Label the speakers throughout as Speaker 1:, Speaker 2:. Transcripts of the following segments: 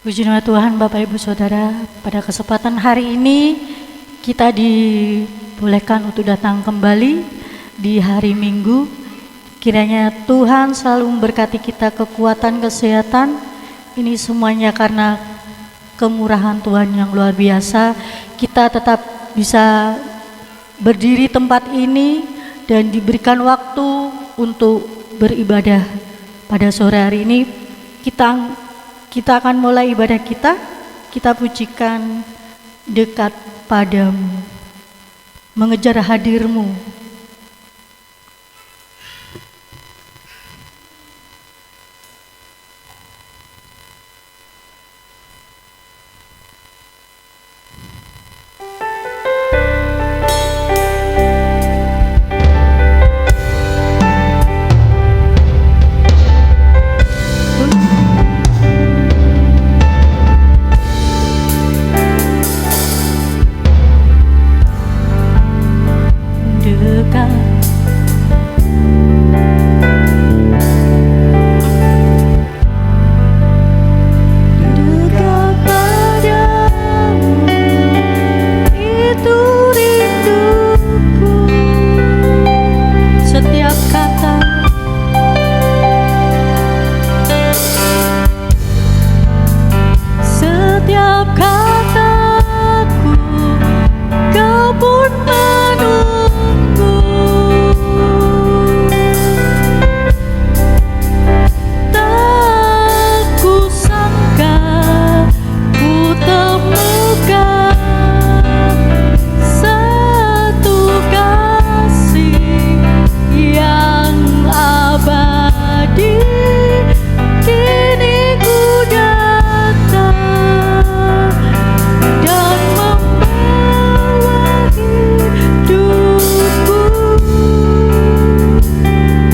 Speaker 1: Puji nama Tuhan, Bapak Ibu Saudara, pada kesempatan hari ini kita dibolehkan untuk datang kembali di hari Minggu. Kiranya Tuhan selalu memberkati kita kekuatan, kesehatan. Ini semuanya karena kemurahan Tuhan yang luar biasa. Kita tetap bisa berdiri tempat ini dan diberikan waktu untuk beribadah. Pada sore hari ini kita akan mulai ibadah kita pujikan dekat padamu, mengejar hadirmu.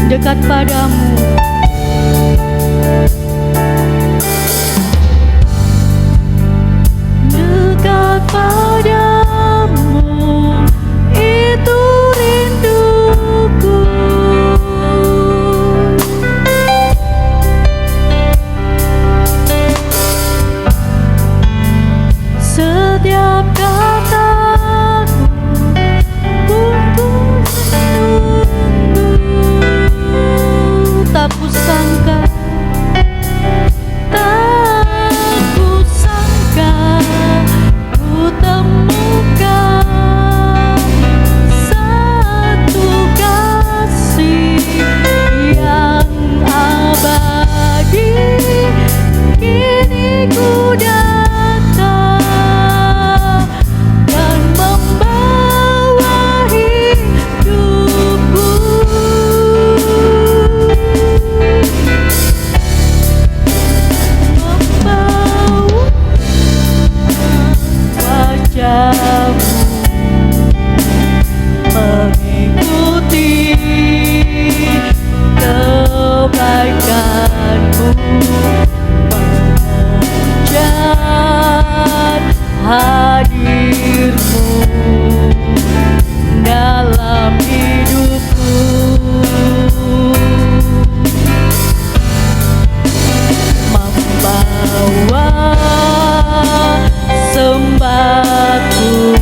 Speaker 1: Dekat padamu, dekat padamu, itu rinduku. Setiap kataku untuk tak kusangka ku temukan satu kasih yang abadi. Kini ku datang dan membawa hidupku. Mengikuti kebaikanmu, mengejar hadirmu dalam hidupku. Membawa sembahku,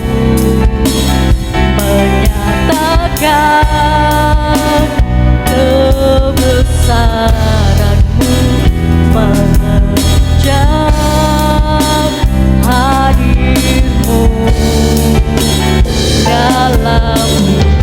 Speaker 1: menyatakan kebesaranmu, mengejar hadirmu dalam hidupku.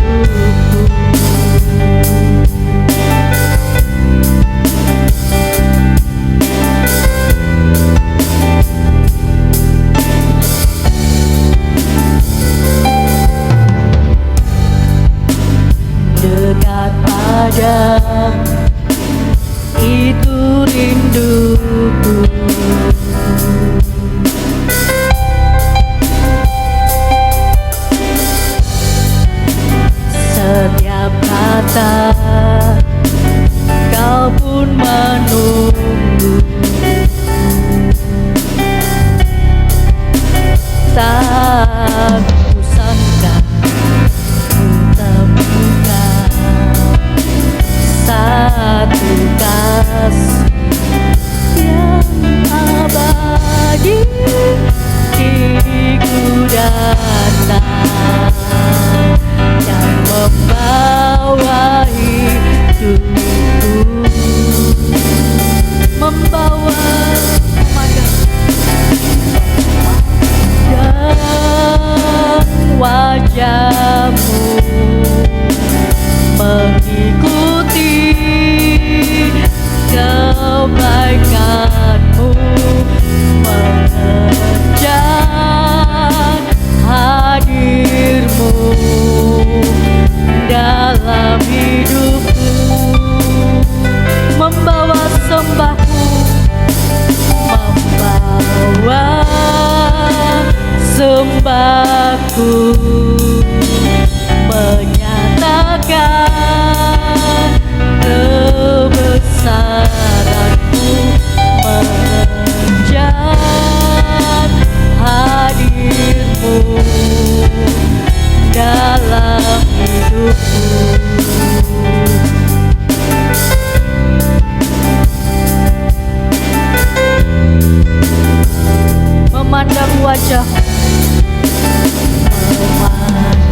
Speaker 1: wajah,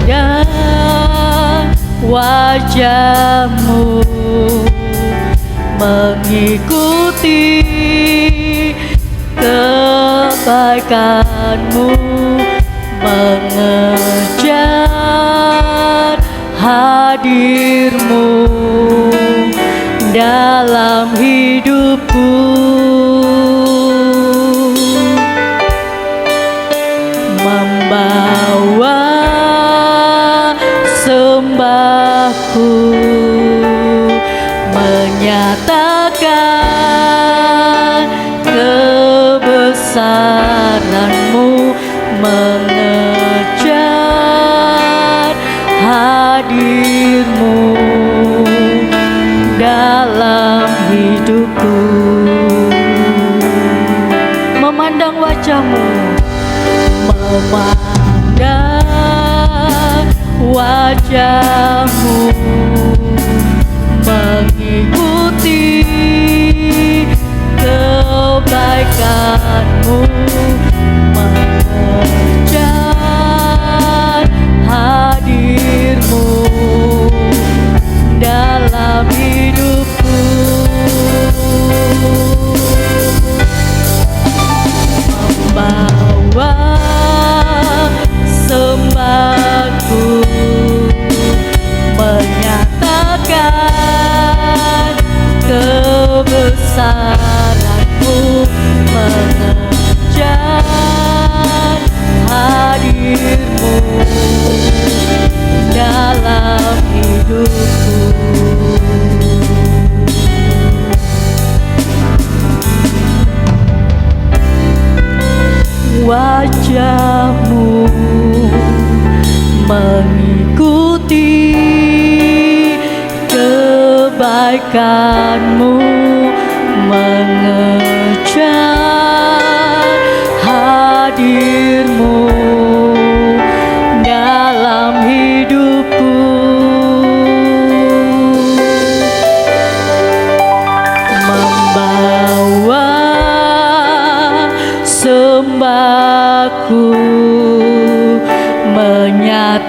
Speaker 1: memandang wajah-Mu, mengikuti kebaikan-Mu, mengejar hadir-Mu dalam hidupku. Membawa sembahku, menyatakan kebesaran-Mu, mengejar hadir-Mu dalam hidupku. Memandang wajah-Mu, memandang wajah-Mu, mengikuti kebaikan-Mu, mengejar hadir-Mu dalam hidupku. Membawa sembahku, menyatakan kebesaran-Mu, mengejar hadir-Mu dalam hidupku. Wajah-Mu, mengikuti kebaikan-Mu, mengejar hadir-Mu dalam hidupku. Membawa sembahku, menyatakan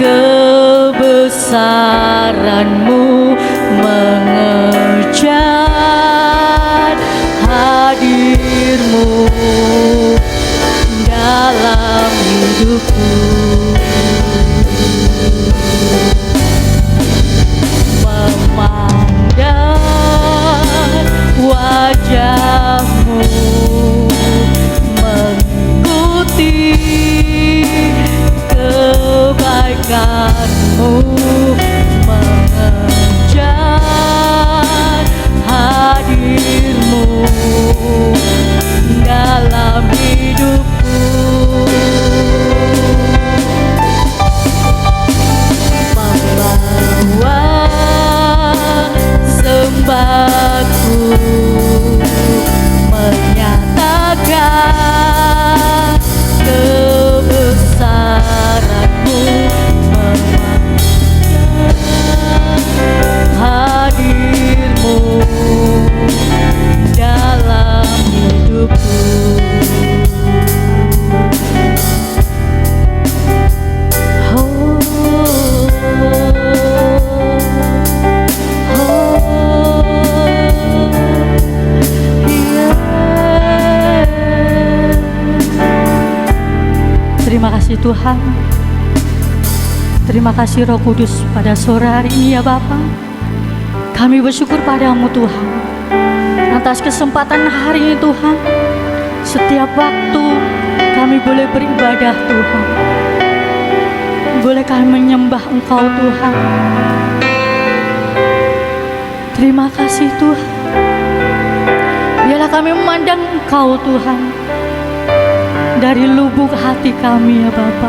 Speaker 1: kebesaran-Mu, mengejar hadir-Mu dalam hidupku. Memandang wajah-Mu, mengikuti kebaikan-Mu, mengejar hadir-Mu dalam hidupku. Membawa sembahku, menyatakan kebesaran-Mu, mengejar hadir-Mu dalam hidupku. Terima kasih Tuhan. Terima kasih Roh Kudus pada sore hari ini ya Bapa. Kami bersyukur padamu Tuhan atas kesempatan hari ini Tuhan. Setiap waktu kami boleh beribadah Tuhan, boleh kami menyembah Engkau Tuhan. Terima kasih Tuhan. Biarlah kami memandang Engkau Tuhan dari lubuk hati kami ya Bapa.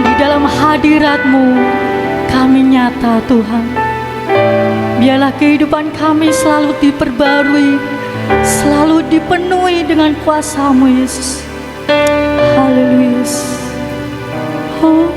Speaker 1: Di dalam hadirat-Mu kami nyata Tuhan. Biarlah kehidupan kami selalu diperbarui, selalu dipenuhi dengan kuasa-Mu Yesus. Haleluya. Oh.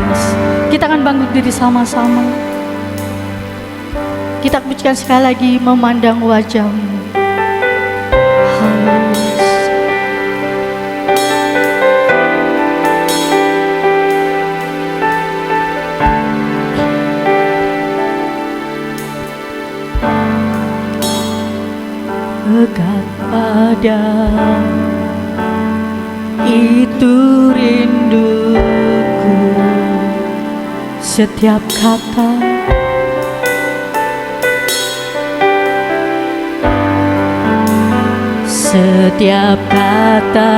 Speaker 1: Yes. Kita akan bangkit diri sama-sama. Kita pujikan sekali lagi memandang wajah-Mu. Dekat padamu, itu rinduku. Setiap kata, setiap kata,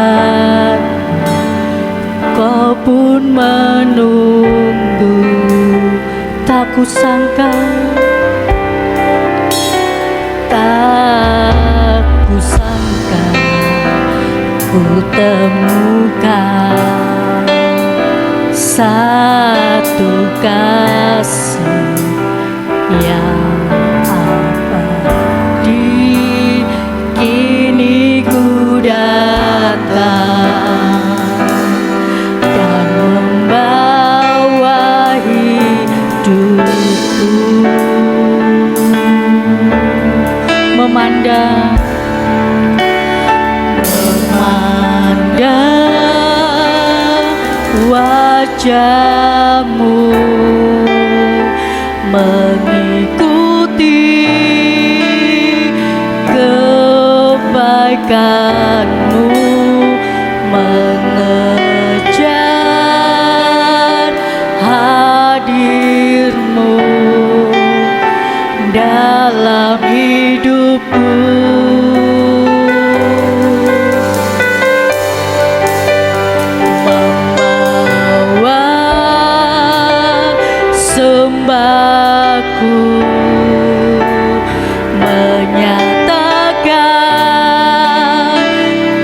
Speaker 1: Kau pun menunggu. Tak kusangka, tak kusangka ku temukan satu kasih yang abadi. Kini ku datang dan membawa hidupku, memandang wajah-Mu, mengikuti kebaikan-Mu, mengejar hadir-Mu dalam hidupku. Sembahku menyatakan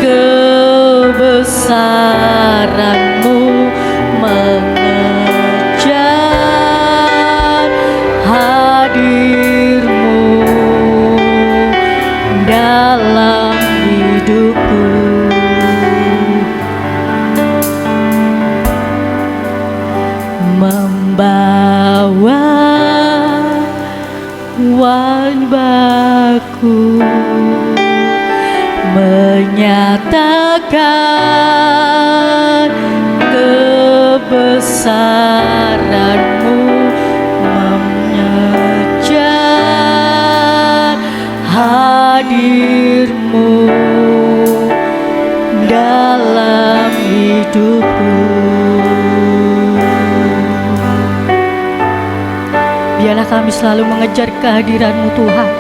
Speaker 1: kebesaran-Mu, mengejar hadir-Mu dalam hidupku. Membawa wajahku, menyatakan kebesaran-Mu, mengejar hadir-Mu dalam hidupku. Biarlah kami selalu mengejar kehadiran-Mu Tuhan.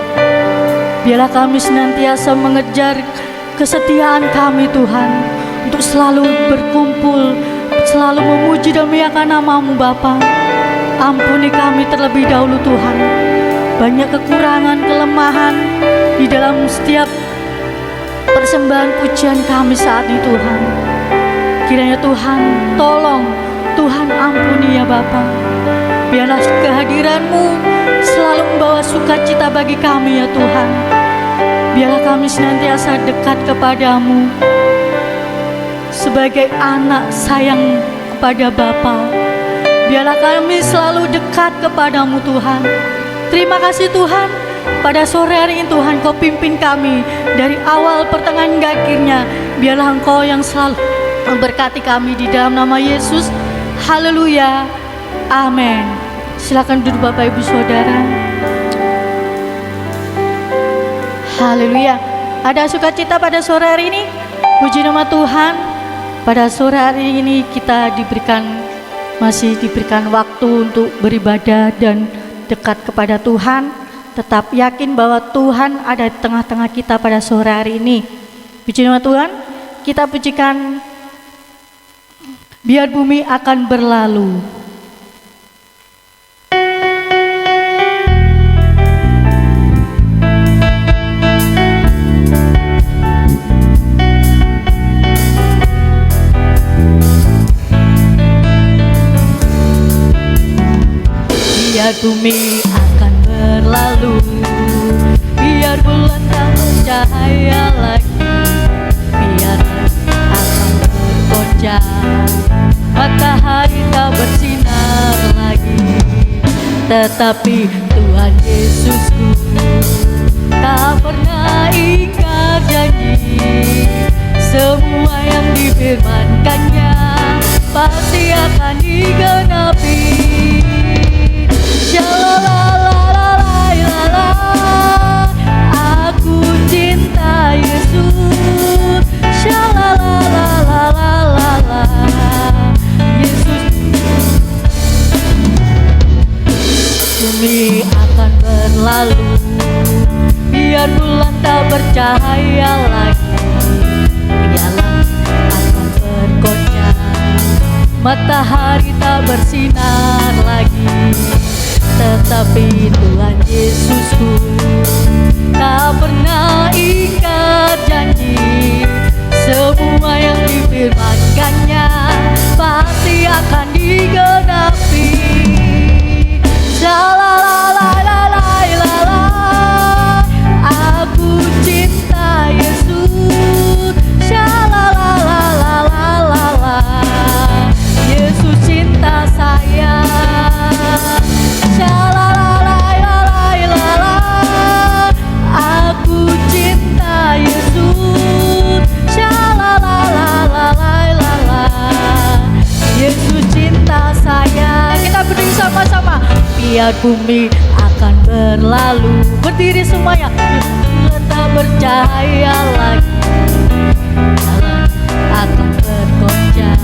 Speaker 1: Biarlah kami senantiasa mengejar kesetiaan kami Tuhan, untuk selalu berkumpul, selalu memuji dan memuliakan nama-Mu Bapa. Ampuni kami terlebih dahulu Tuhan. Banyak kekurangan, kelemahan di dalam setiap persembahan pujian kami saat ini Tuhan. Kiranya Tuhan tolong, Tuhan ampuni ya Bapa. Biarlah kehadiran-Mu selalu membawa sukacita bagi kami ya Tuhan. Biarlah kami senantiasa dekat kepada-Mu sebagai anak sayang kepada Bapa. Biarlah kami selalu dekat kepada-Mu Tuhan. Terima kasih Tuhan, pada sore hari ini Tuhan Kau pimpin kami dari awal pertengahan hingga akhirnya. Biarlah Engkau yang selalu memberkati kami di dalam nama Yesus. Haleluya, amin. Silakan duduk Bapak Ibu Saudara. Haleluya. Ada sukacita pada sore hari ini. Puji nama Tuhan. Pada sore hari ini kita masih diberikan waktu untuk beribadah dan dekat kepada Tuhan. Tetap yakin bahwa Tuhan ada di tengah-tengah kita pada sore hari ini. Puji nama Tuhan. Kita pujikan Biar Bumi Akan Berlalu. Biar bumi akan berlalu, biar bulan tak bercahaya lagi, biar alam bergoncang, matahari tak bersinar. Tetapi Tuhan Yesusku tak pernah ingkar janji. Semua yang difirmankannya pasti akan digenapi. Shalalalalalailala, aku cinta Yesus. Shalalalalala, Yesus. Bumi akan berlalu, biar bulan tak bercahaya lagi. Penyalan akan bergoncang, matahari tak bersinar lagi. Tetapi Tuhan Yesusku tak pernah ingkar janji. Semua yang difirmankannya pasti akan digenapi. Shalalalalalailala, aku cinta Yesus. Shalalalalala, Yesus cinta saya. Shalalalalalailala, aku cinta Yesus. Shalalalalalailala, Yesus cinta saya. Kita berdiri sama-sama. Biar bumi akan berlalu, berdiri semuanya. Bulan tak bercahaya lagi, jalan akan bergoncang,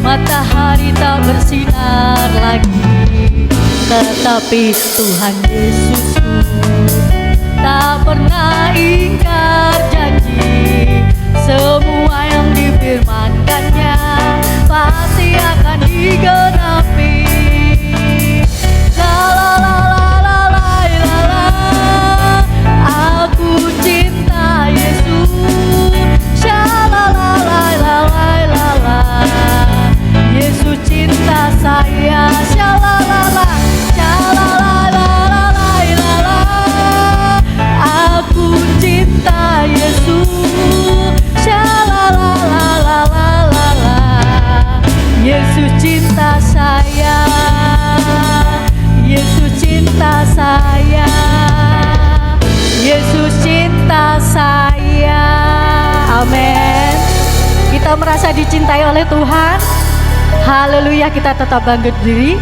Speaker 1: matahari tak bersinar lagi. Tetapi Tuhan Yesusku tak pernah ingkar janji. Semua yang difirmankannya pasti akan digenapi. Shalalalalalailala, aku cinta Yesus. Shalalalalalailala, Yesus cinta saya. Shalalala, shalalalalalailala, aku cinta Yesus. Shalalalalalailala, Yesus cinta saya. Yesus cinta saya. Yesus cinta saya. Amin. Kita merasa dicintai oleh Tuhan. Haleluya, kita tetap bangkit berdiri.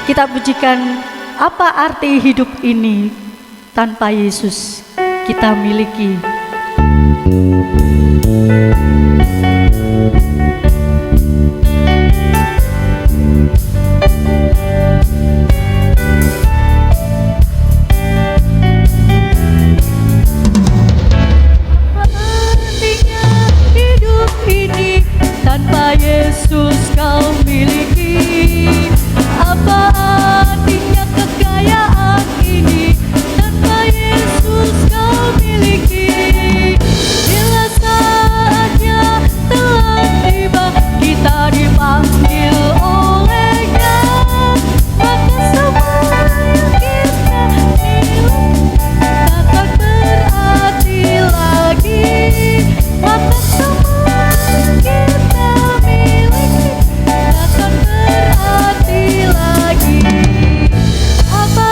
Speaker 1: Kita pujikan apa arti hidup ini tanpa Yesus kita miliki. Tanpa Yesus kau miliki. Apa artinya kekayaan ini tanpa Yesus kau miliki? Bila saatnya telah tiba, kita dipanggil olehnya, maka semua yang kita miliki takkan berarti lagi. Maka semua yang kita takkan berarti lagi. Apa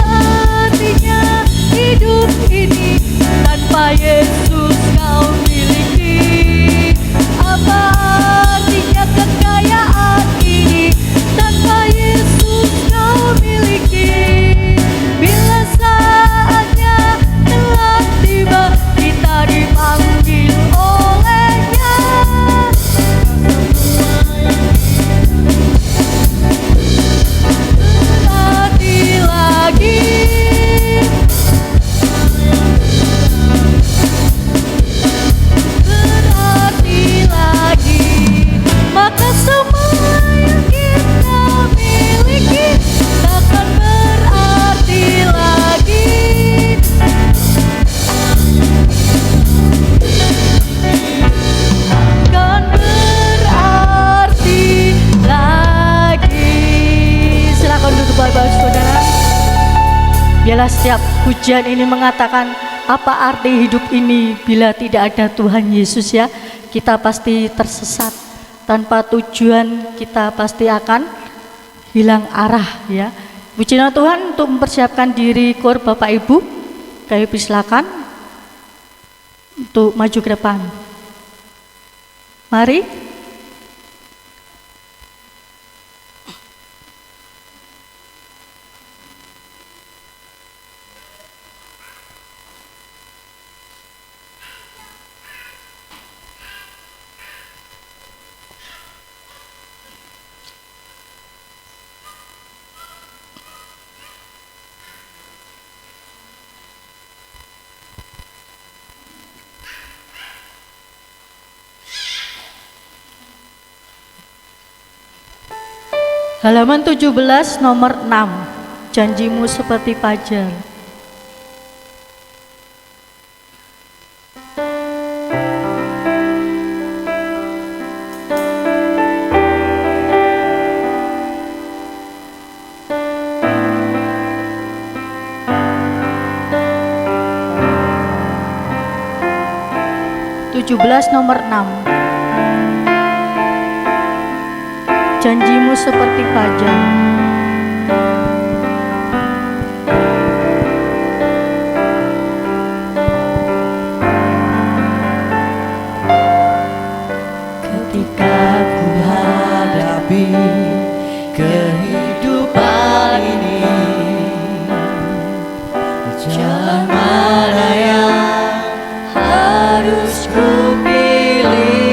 Speaker 1: artinya hidup ini tanpa Yesus kau miliki? Apa artinya kekayaan ini tanpa Yesus kau miliki? Bila saatnya telah tiba, kita dipanggil olehnya, berarti lagi. Berarti lagi. Maka semua yang kita miliki takkan berarti lagi. Takkan berarti lagi. Silakan duduk Bapak Saudara. Biarlah setiap pujian ini mengatakan apa arti hidup ini bila tidak ada Tuhan Yesus ya. Kita pasti tersesat, tanpa tujuan kita pasti akan hilang arah ya. Puji nama Tuhan. Untuk mempersiapkan diri KOR Bapak Ibu, kami persilakan untuk maju ke depan. Mari. Halaman 17 nomor 6, janjimu seperti fajar. Nomor 6, janjimu seperti fajar.
Speaker 2: Ketika ku hadapi kehidupan ini, jalan mana yang harus ku pilih?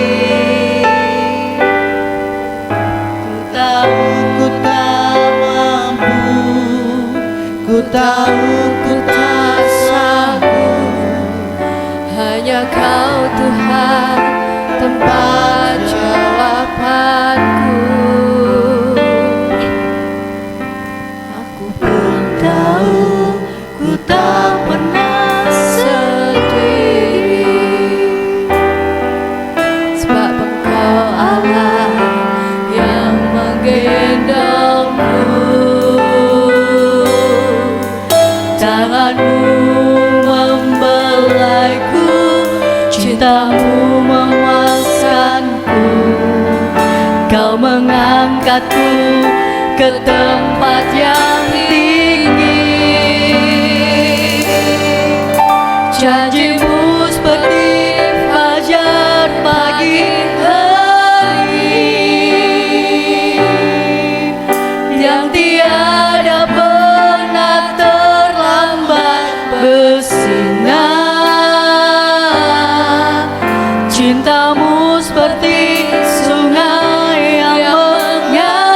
Speaker 2: Ku tak mampu, ku tahu ku tak sanggup. Hanya Kau Tuhan tempat jawabanku. Aku pun tahu ku tak pernah sendiri, sebab Engkau Allah yang menggendongku. Tanganmu membelaiku, cintamu memuaskanku. Kau mengangkatku ke tempat yang tinggi. Janjimu seperti fajar pagi hari, yang tiada pernah terlambat bersinar. Cintamu seperti sungai yang mengalir,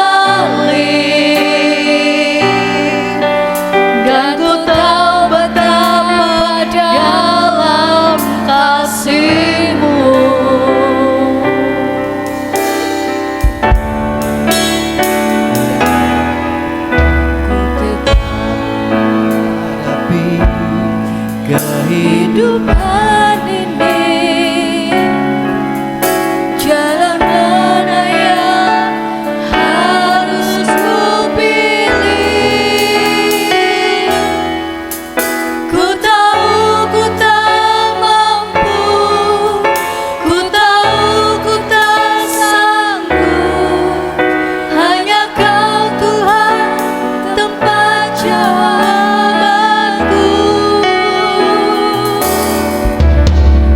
Speaker 2: dan ku tahu betapa dalam kasih-Mu. Kehidupan ini, jalan mana yang harus ku pilih? Ku tahu ku tak mampu, ku tahu ku tak sanggup. Hanya Kau Tuhan tempat jawabanku.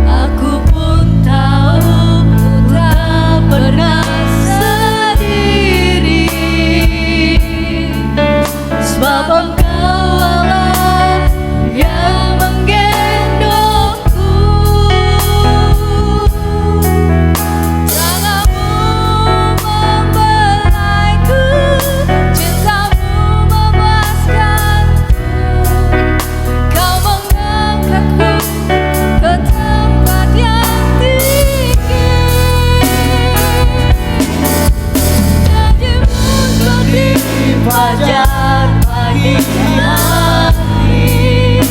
Speaker 2: Aku pun tahu ku tak pernah sendiri, sebab Engkau Allah yang menggendongku. Tanganmu membelaiku, cintamu memuaskanku. Kau mengangkatku ke tempat yang tinggi. Janjimu seperti fajar pagi hari,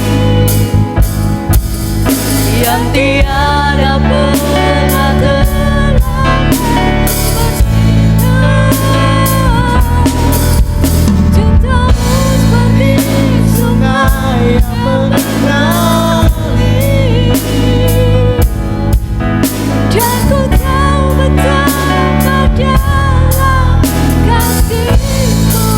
Speaker 2: yang tiada pernah terlambat bersinar. Cintamu seperti sungai yang mengalir, dan ku tahu betapa dalam kasih-Mu.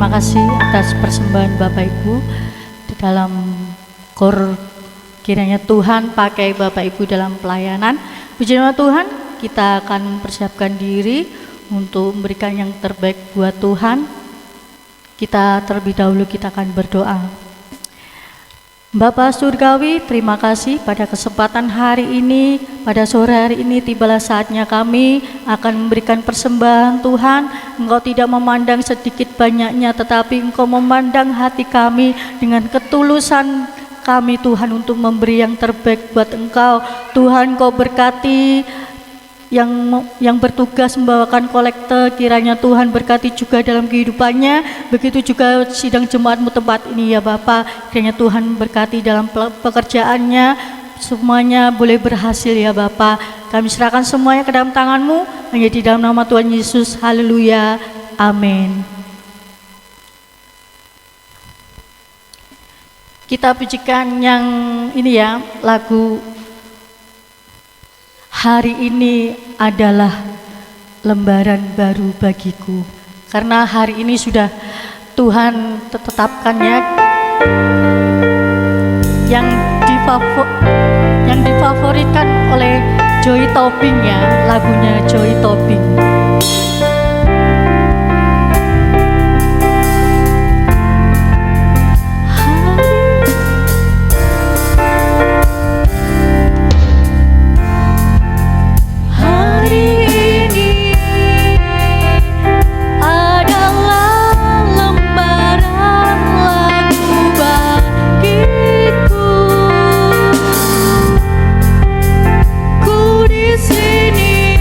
Speaker 1: terima kasih atas persembahan Bapak Ibu di dalam KOR. Kiranya Tuhan pakai Bapak Ibu dalam pelayanan. Puji nama Tuhan, kita akan mempersiapkan diri untuk memberikan yang terbaik buat Tuhan. Kita terlebih dahulu kita akan berdoa. Bapa Surgawi, terima kasih pada kesempatan hari ini, pada sore hari ini tibalah saatnya kami akan memberikan persembahan Tuhan. Engkau tidak memandang sedikit banyaknya, tetapi Engkau memandang hati kami dengan ketulusan kami Tuhan untuk memberi yang terbaik buat Engkau. Tuhan, Engkau berkati yang bertugas membawakan kolekte, kiranya Tuhan berkati juga dalam kehidupannya. Begitu juga sidang jemaatmu tempat ini ya Bapak, kiranya Tuhan berkati dalam pekerjaannya, semuanya boleh berhasil ya Bapak. Kami serahkan semuanya ke dalam tangan-Mu, hanya di dalam nama Tuhan Yesus. Haleluya, amin. Kita pujikan yang ini ya, lagu Hari Ini Adalah Lembaran Baru Bagiku. Karena hari ini sudah Tuhan tetapkan ya, yang difavoritkan oleh Joy Tobing ya, lagunya Joy Tobing.
Speaker 2: Ku di sini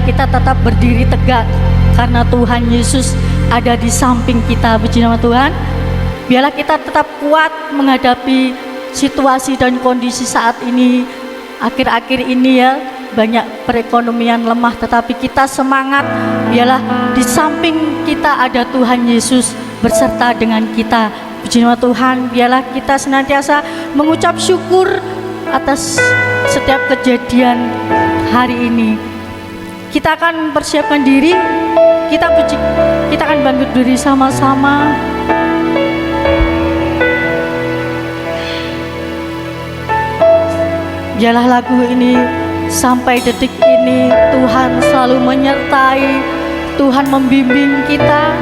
Speaker 1: kita tetap berdiri tegak karena Tuhan Yesus ada di samping kita. Puji nama Tuhan. Biarlah kita tetap kuat menghadapi situasi dan kondisi saat ini. Akhir-akhir ini ya, banyak perekonomian lemah, tetapi kita semangat. Biarlah di samping kita ada Tuhan Yesus berserta dengan kita. Puji nama Tuhan. Biarlah kita senantiasa mengucap syukur atas setiap kejadian hari ini. Kita akan persiapkan diri, kita akan bangkit diri sama-sama. Biarlah lagu ini sampai detik ini Tuhan selalu menyertai, Tuhan membimbing kita.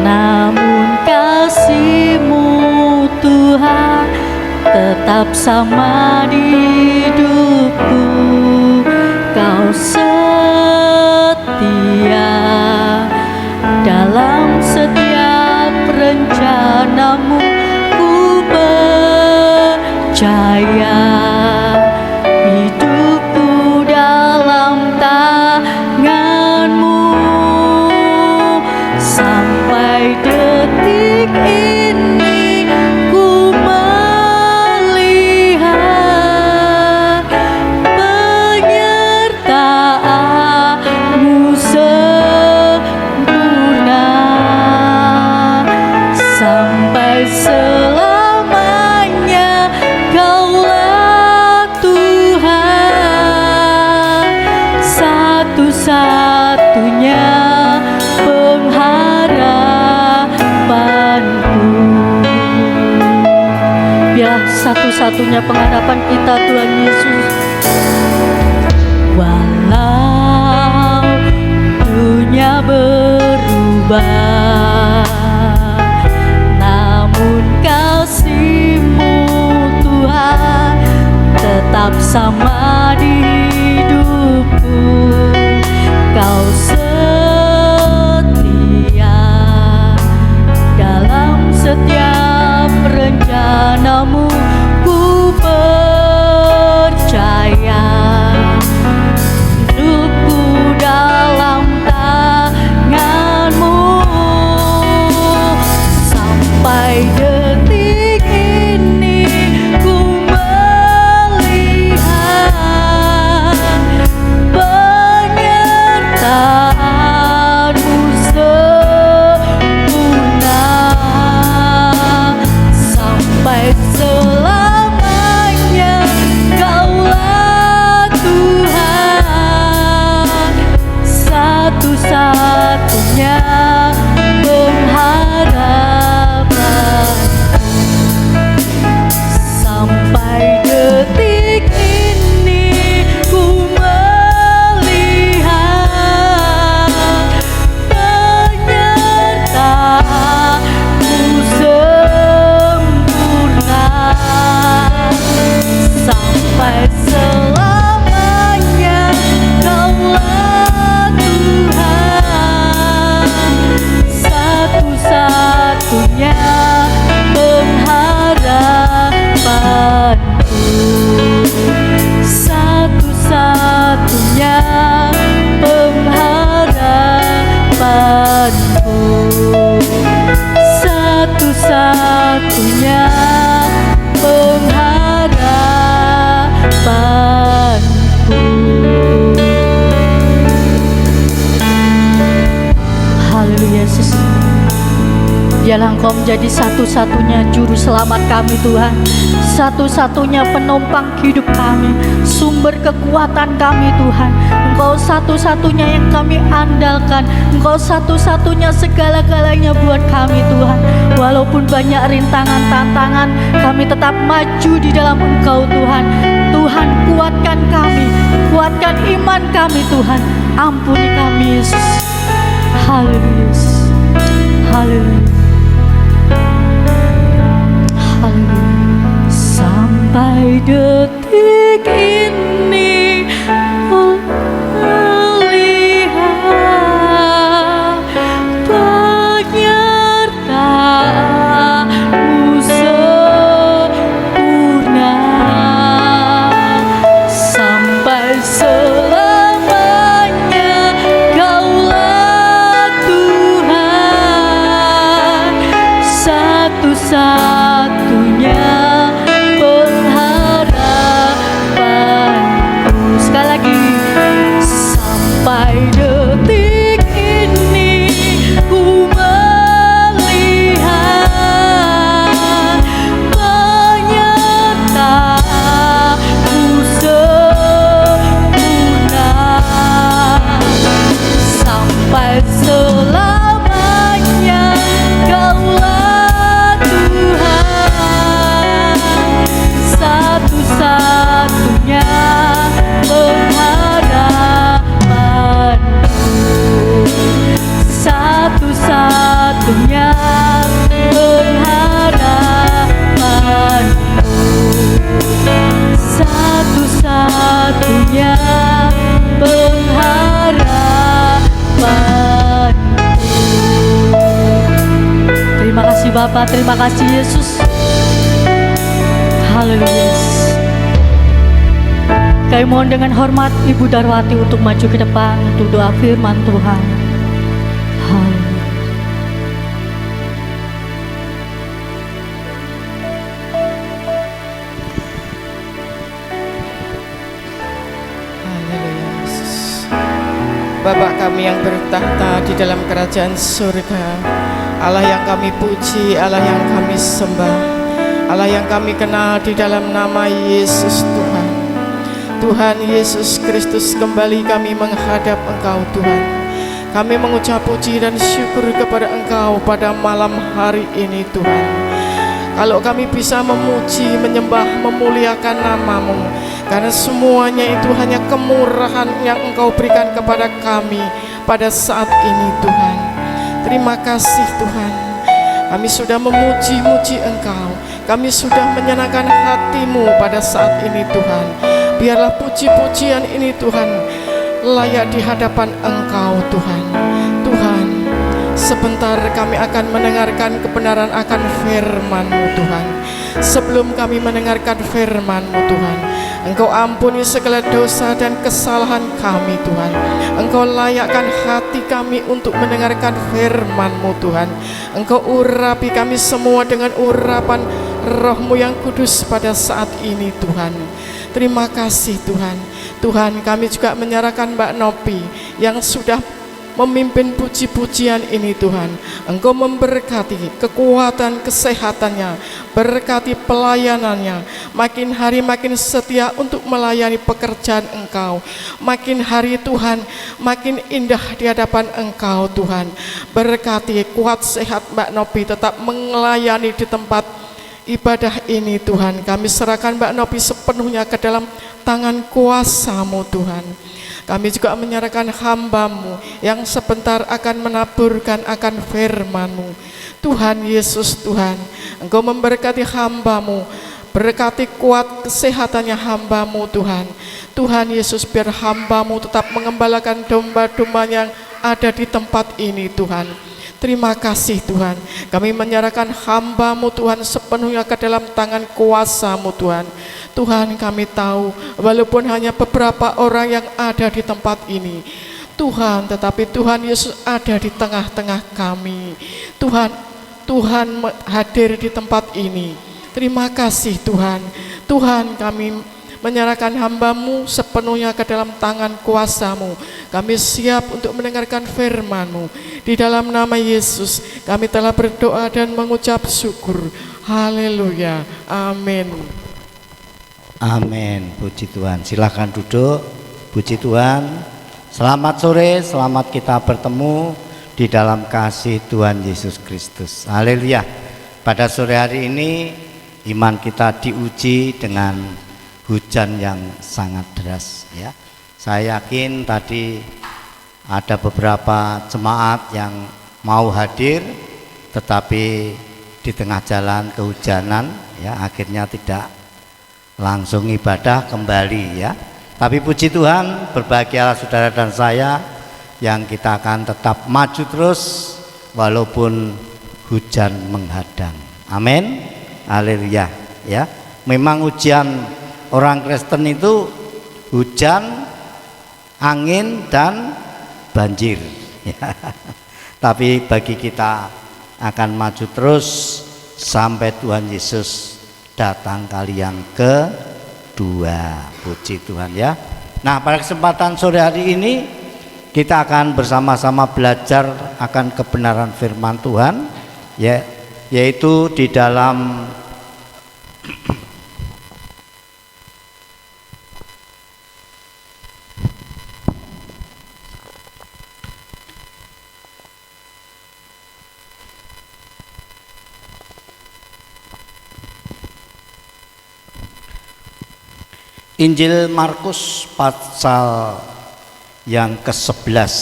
Speaker 1: Namun kasih-Mu Tuhan tetap sama di hidupku. Kau setia dalam setiap rencana-Mu. Ku percaya hidupku dalam tangan-Mu. Sampai detik ini ku melihat penyertaan-Mu sempurna. Sampai selamanya Kaulah Tuhan, satu-satunya pengharapanku. Biar satu-satunya pengharapan kita Tuhan Yesus. Walau dunia berubah, namun kasih-Mu Tuhan tetap sama di hidupku. Kau setia dalam setiap rencana-Mu. Ku percaya hidupku dalam tangan-Mu. Sampai detik ini ku melihat penyertaan-Mu sempurna. Sampai selamanya Kaulah Tuhan, satu-satunya pengharapan. Sampai detik ini ku melihat penyertaan-Mu sempurna. Sampai selamanya Kaulah Tuhan, satu-satunya pengharapanku. Satu-satunya pengharapanku. Satu-satunya pengharapanku. Haleluya Yesus. Biarlah Engkau menjadi satu-satunya juru selamat kami Tuhan, satu-satunya penopang hidup kami, sumber kekuatan kami Tuhan. Engkau satu-satunya yang kami andalkan, Engkau satu-satunya segala-galanya buat kami Tuhan. Walaupun banyak rintangan, tantangan, kami tetap maju di dalam Engkau Tuhan. Tuhan, kuatkan kami, kuatkan iman kami Tuhan. Ampuni kami Yesus. Haleluya Yesus. Haleluya. Sampai detik ini melihat Bapa, terima kasih Yesus. Haleluya. Kami mohon dengan hormat Ibu Darwati untuk maju ke depan untuk doa firman Tuhan. Haleluya.
Speaker 3: Haleluya Yesus. Bapa kami yang bertahta di dalam kerajaan surga, Allah yang kami puji, Allah yang kami sembah, Allah yang kami kenal di dalam nama Yesus Tuhan. Tuhan Yesus Kristus, kembali kami menghadap Engkau Tuhan. Kami mengucap puji dan syukur kepada Engkau pada malam hari ini Tuhan. Kalau kami bisa memuji, menyembah, memuliakan nama-Mu, karena semuanya itu hanya kemurahan yang Engkau berikan kepada kami pada saat ini Tuhan. Terima kasih Tuhan. Kami sudah memuji-muji Engkau, kami sudah menyenangkan hati-Mu pada saat ini Tuhan. Biarlah puji-pujian ini Tuhan layak di hadapan Engkau Tuhan. Tuhan, sebentar kami akan mendengarkan kebenaran akan firman-Mu Tuhan. Sebelum kami mendengarkan firman-Mu Tuhan, Engkau ampuni segala dosa dan kesalahan kami Tuhan. Engkau layakkan hati kami untuk mendengarkan firman-Mu Tuhan. Engkau urapi kami semua dengan urapan Roh-Mu yang kudus pada saat ini Tuhan. Terima kasih Tuhan. Tuhan, kami juga menyerahkan Mbak Nopi yang sudah memimpin puji-pujian ini Tuhan. Engkau memberkati kekuatan kesehatannya, berkati pelayanannya, makin hari makin setia untuk melayani pekerjaan Engkau. Makin hari Tuhan, makin indah di hadapan Engkau Tuhan. Berkati kuat sehat Mbak Nopi tetap melayani di tempat ibadah ini Tuhan. Kami serahkan Mbak Nopi sepenuhnya ke dalam tangan kuasa-Mu Tuhan. Kami juga menyerahkan hamba-Mu yang sebentar akan menaburkan akan firman-Mu. Tuhan Yesus Tuhan, Engkau memberkati hamba-Mu, berkati kuat kesehatannya hamba-Mu Tuhan. Tuhan Yesus, biar hamba-Mu tetap mengembalakan domba-domba yang ada di tempat ini Tuhan. Terima kasih Tuhan. Kami menyerahkan hamba-Mu Tuhan sepenuhnya ke dalam tangan kuasa-Mu Tuhan. Tuhan, kami tahu walaupun hanya beberapa orang yang ada di tempat ini Tuhan, tetapi Tuhan Yesus ada di tengah-tengah kami. Tuhan hadir di tempat ini. Terima kasih Tuhan. Tuhan, kami menyerahkan hamba-Mu sepenuhnya ke dalam tangan kuasa-Mu. Kami siap untuk mendengarkan firman-Mu. Di dalam nama Yesus kami telah berdoa dan mengucap syukur. Haleluya. Amin.
Speaker 4: Amin. Puji Tuhan. Silakan duduk. Puji Tuhan. Selamat sore, selamat kita bertemu di dalam kasih Tuhan Yesus Kristus. Haleluya. Pada sore hari ini iman kita diuji dengan hujan yang sangat deras ya. Saya yakin tadi ada beberapa jemaat yang mau hadir tetapi di tengah jalan kehujanan ya, akhirnya tidak langsung ibadah kembali ya. Tapi puji Tuhan, berbahagialah saudara dan saya yang kita akan tetap maju terus walaupun hujan menghadang. Amin. Haleluya ya. Memang ujian orang Kristen itu hujan, angin dan banjir ya. Tapi bagi kita akan maju terus sampai Tuhan Yesus datang kali yang kedua. Puji Tuhan ya. Nah, pada kesempatan sore hari ini kita akan bersama-sama belajar akan kebenaran firman Tuhan ya, yaitu di dalam Injil Markus pasal yang ke-11.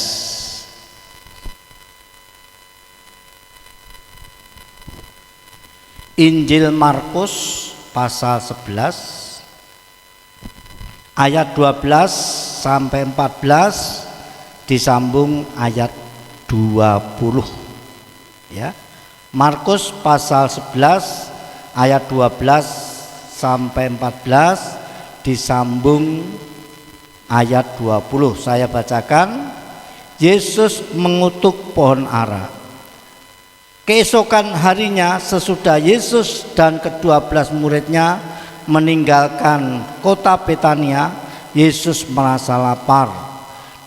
Speaker 4: Injil Markus pasal 11 ayat 12 sampai 14 disambung ayat 20 ya. Markus pasal 11 ayat 12 sampai 14 disambung ayat 20. Saya bacakan. Yesus mengutuk pohon ara. Keesokan harinya sesudah Yesus dan ke-12 muridnya meninggalkan kota Betania, Yesus merasa lapar.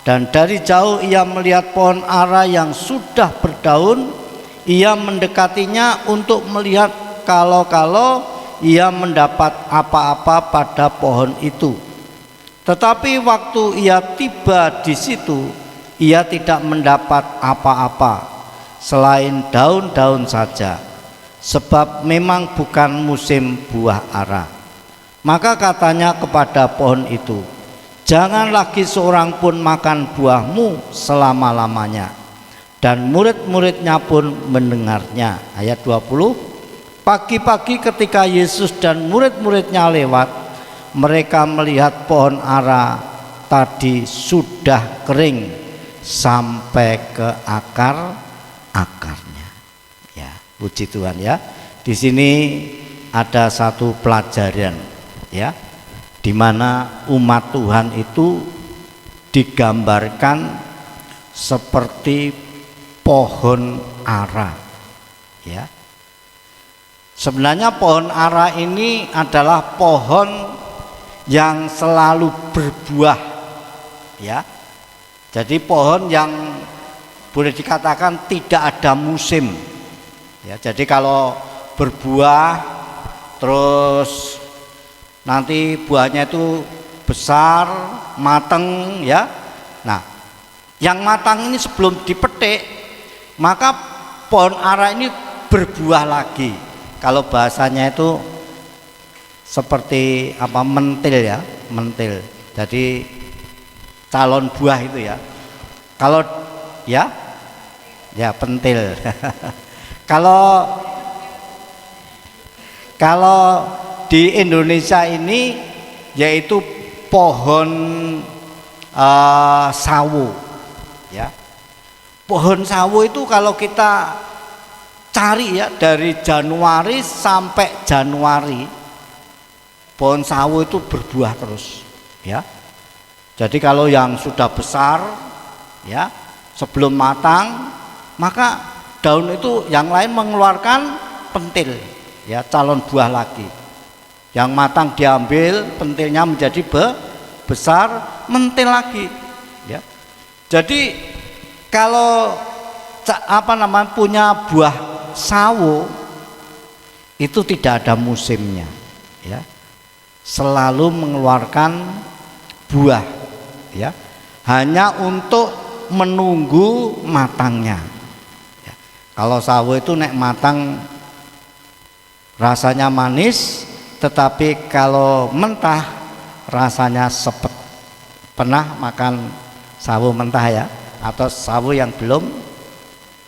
Speaker 4: Dan dari jauh ia melihat pohon ara yang sudah berdaun. Ia mendekatinya untuk melihat kalau ia mendapat apa-apa pada pohon itu. Tetapi waktu ia tiba di situ, ia tidak mendapat apa-apa selain daun-daun saja, sebab memang bukan musim buah ara. Maka katanya kepada pohon itu, jangan lagi seorang pun makan buahmu selama-lamanya. Dan murid-muridnya pun mendengarnya. Ayat 20. Pagi-pagi ketika Yesus dan murid-muridnya lewat, mereka melihat pohon ara tadi sudah kering sampai ke akarnya. Ya, puji Tuhan ya. Di sini ada satu pelajaran ya, di mana umat Tuhan itu digambarkan seperti pohon ara. Ya. Sebenarnya pohon ara ini adalah pohon yang selalu berbuah. Ya. Jadi pohon yang boleh dikatakan tidak ada musim. Ya, jadi kalau berbuah terus nanti buahnya itu besar, matang ya. Nah, yang matang ini sebelum dipetik, maka pohon ara ini berbuah lagi. Kalau bahasanya itu seperti apa, mentil ya, mentil. Jadi calon buah itu ya. Kalau ya pentil. Kalau di Indonesia ini yaitu pohon sawo ya. Pohon sawo itu kalau kita cari ya dari Januari sampai Januari, pohon sawo itu berbuah terus ya. Jadi kalau yang sudah besar ya, sebelum matang, maka daun itu yang lain mengeluarkan pentil ya, calon buah lagi. Yang matang diambil, pentilnya menjadi besar, mentil lagi ya. Jadi kalau punya buah sawo itu tidak ada musimnya ya. Selalu mengeluarkan buah ya, hanya untuk menunggu matangnya ya. Kalau sawo itu nek matang rasanya manis, tetapi kalau mentah rasanya sepet. Pernah makan sawo mentah ya, atau sawo yang belum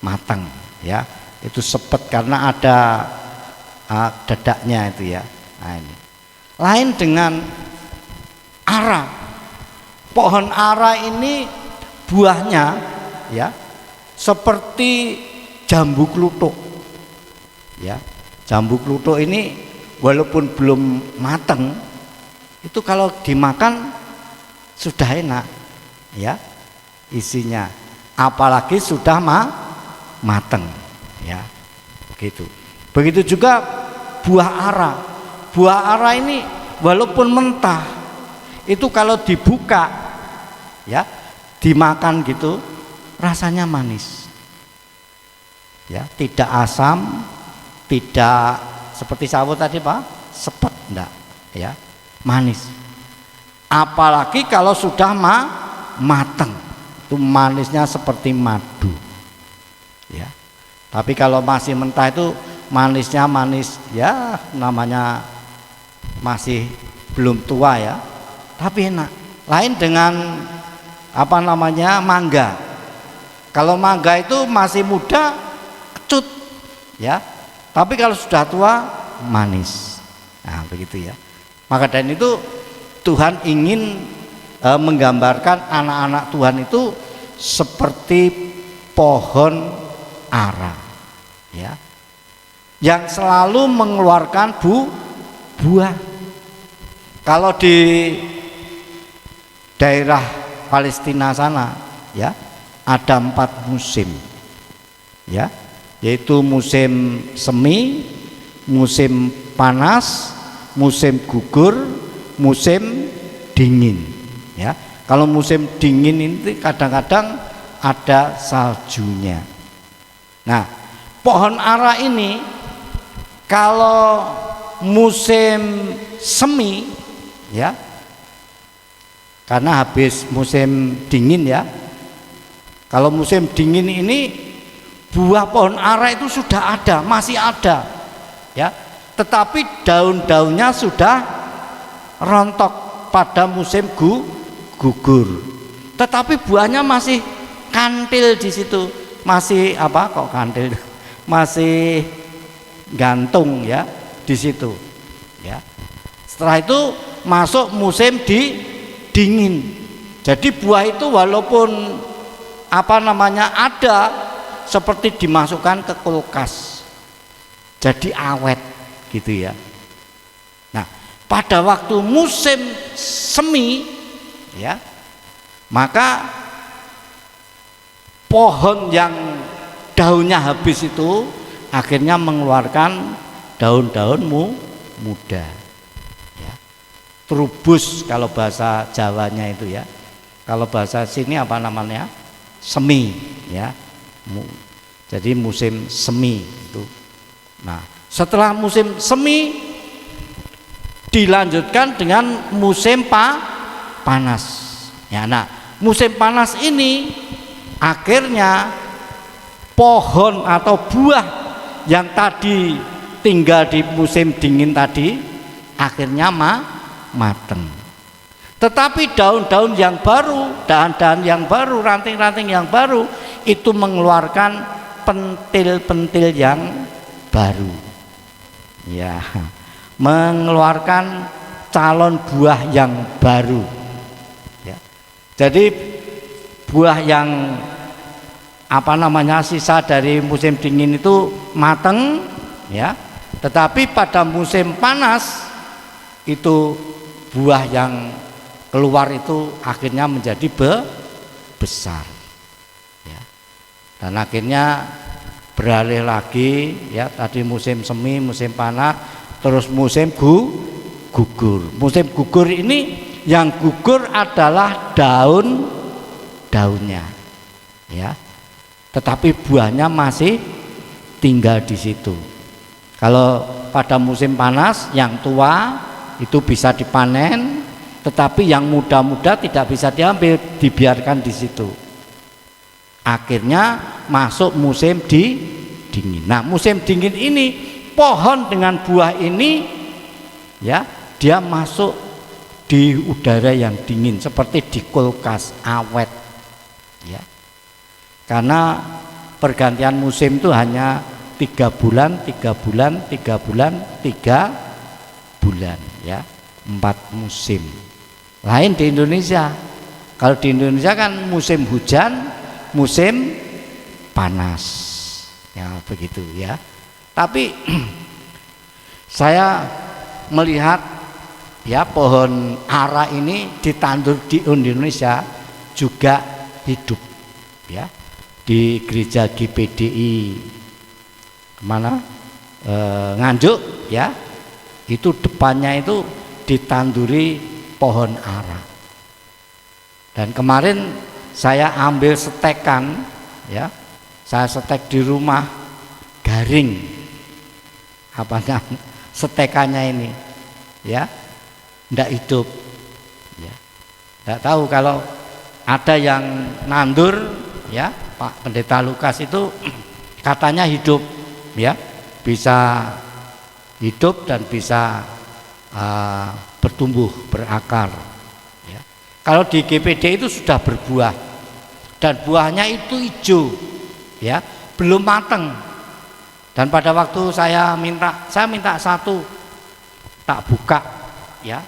Speaker 4: matang ya, itu sepet karena ada dedaknya itu ya. Nah, ini lain dengan ara. Pohon ara ini buahnya ya seperti jambu kluthuk ya. Jambu kluthuk ini walaupun belum matang, itu kalau dimakan sudah enak ya isinya, apalagi sudah matang ya, gitu. Begitu juga buah ara. Buah ara ini walaupun mentah, itu kalau dibuka ya, dimakan gitu rasanya manis ya, tidak asam, tidak seperti sawo tadi Pak, sepet enggak ya, manis. Apalagi kalau sudah matang, itu manisnya seperti madu ya. Tapi kalau masih mentah itu manisnya manis ya, namanya masih belum tua ya, tapi enak. Lain dengan mangga. Kalau mangga itu masih muda kecut ya, tapi kalau sudah tua manis. Nah begitu ya. Maka dan itu Tuhan ingin menggambarkan anak-anak Tuhan itu seperti pohon ara ya. yang selalu mengeluarkan buah. Kalau di daerah Palestina sana ya ada 4 musim ya, yaitu musim semi, musim panas, musim gugur, musim dingin ya. Kalau musim dingin ini kadang-kadang ada saljunya. Nah, pohon ara ini kalau musim semi ya, karena habis musim dingin ya. Kalau musim dingin ini buah pohon ara itu sudah ada, masih ada ya. Tetapi daun-daunnya sudah rontok pada musim gugur. Tetapi buahnya masih kantil di situ. Masih apa kok kantil? Masih gantung ya di situ ya. Setelah itu masuk musim dingin. Jadi buah itu walaupun ada seperti dimasukkan ke kulkas, jadi awet gitu ya. Nah, pada waktu musim semi ya, maka pohon yang daunnya habis itu akhirnya mengeluarkan daun-daun muda ya. Trubus kalau bahasa Jawanya itu ya. Kalau bahasa sini apa namanya? Semi ya. Jadi musim semi itu. Nah, setelah musim semi dilanjutkan dengan musim panas ya. Nah, musim panas ini akhirnya pohon atau buah yang tadi tinggal di musim dingin tadi akhirnya mateng. Tetapi daun-daun yang baru, dahan-dahan yang baru, ranting-ranting yang baru itu mengeluarkan pentil-pentil yang baru ya, mengeluarkan calon buah yang baru ya. Jadi buah yang sisa dari musim dingin itu mateng ya, tetapi pada musim panas itu buah yang keluar itu akhirnya menjadi besar ya. Dan akhirnya beralih lagi ya, tadi musim semi, musim panas, terus musim gugur. Musim gugur ini yang gugur adalah daunnya ya, tetapi buahnya masih tinggal di situ. Kalau pada musim panas yang tua itu bisa dipanen, tetapi yang muda-muda tidak bisa diambil, dibiarkan di situ. Akhirnya masuk musim dingin. Nah, musim dingin ini pohon dengan buah ini ya, dia masuk di udara yang dingin seperti di kulkas, awet ya. Karena pergantian musim itu hanya 3 bulan, 3 bulan, 3 bulan, 3 bulan ya, 4 musim. Lain di Indonesia. Kalau di Indonesia kan musim hujan, musim panas ya, begitu ya. Tapi saya melihat ya, pohon ara ini ditandur di Indonesia juga hidup ya. Di gereja GPDI mana Nganjuk ya, itu depannya itu ditanduri pohon ara. Dan kemarin saya ambil setekan ya, saya setek di rumah, garing setekannya ini ya, ndak hidup ya. Ndak tahu kalau ada yang nandur ya, Pak Pendeta Lukas itu katanya hidup ya, bisa hidup dan bisa bertumbuh, berakar ya. Kalau di GPD itu sudah berbuah dan buahnya itu hijau ya, belum matang. Dan pada waktu saya minta satu, tak buka ya,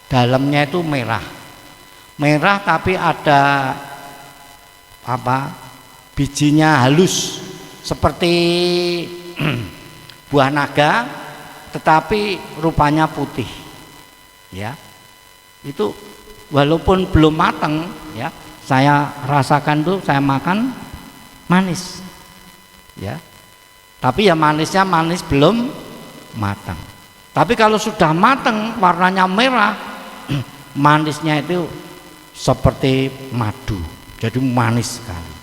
Speaker 4: dalamnya itu merah tapi ada bijinya halus seperti buah naga tetapi rupanya putih. Ya. Itu walaupun belum matang, ya, saya rasakan tuh, saya makan manis. Ya. Tapi ya manisnya manis belum matang. Tapi kalau sudah matang warnanya merah, manisnya itu seperti madu. Jadi manis sekali.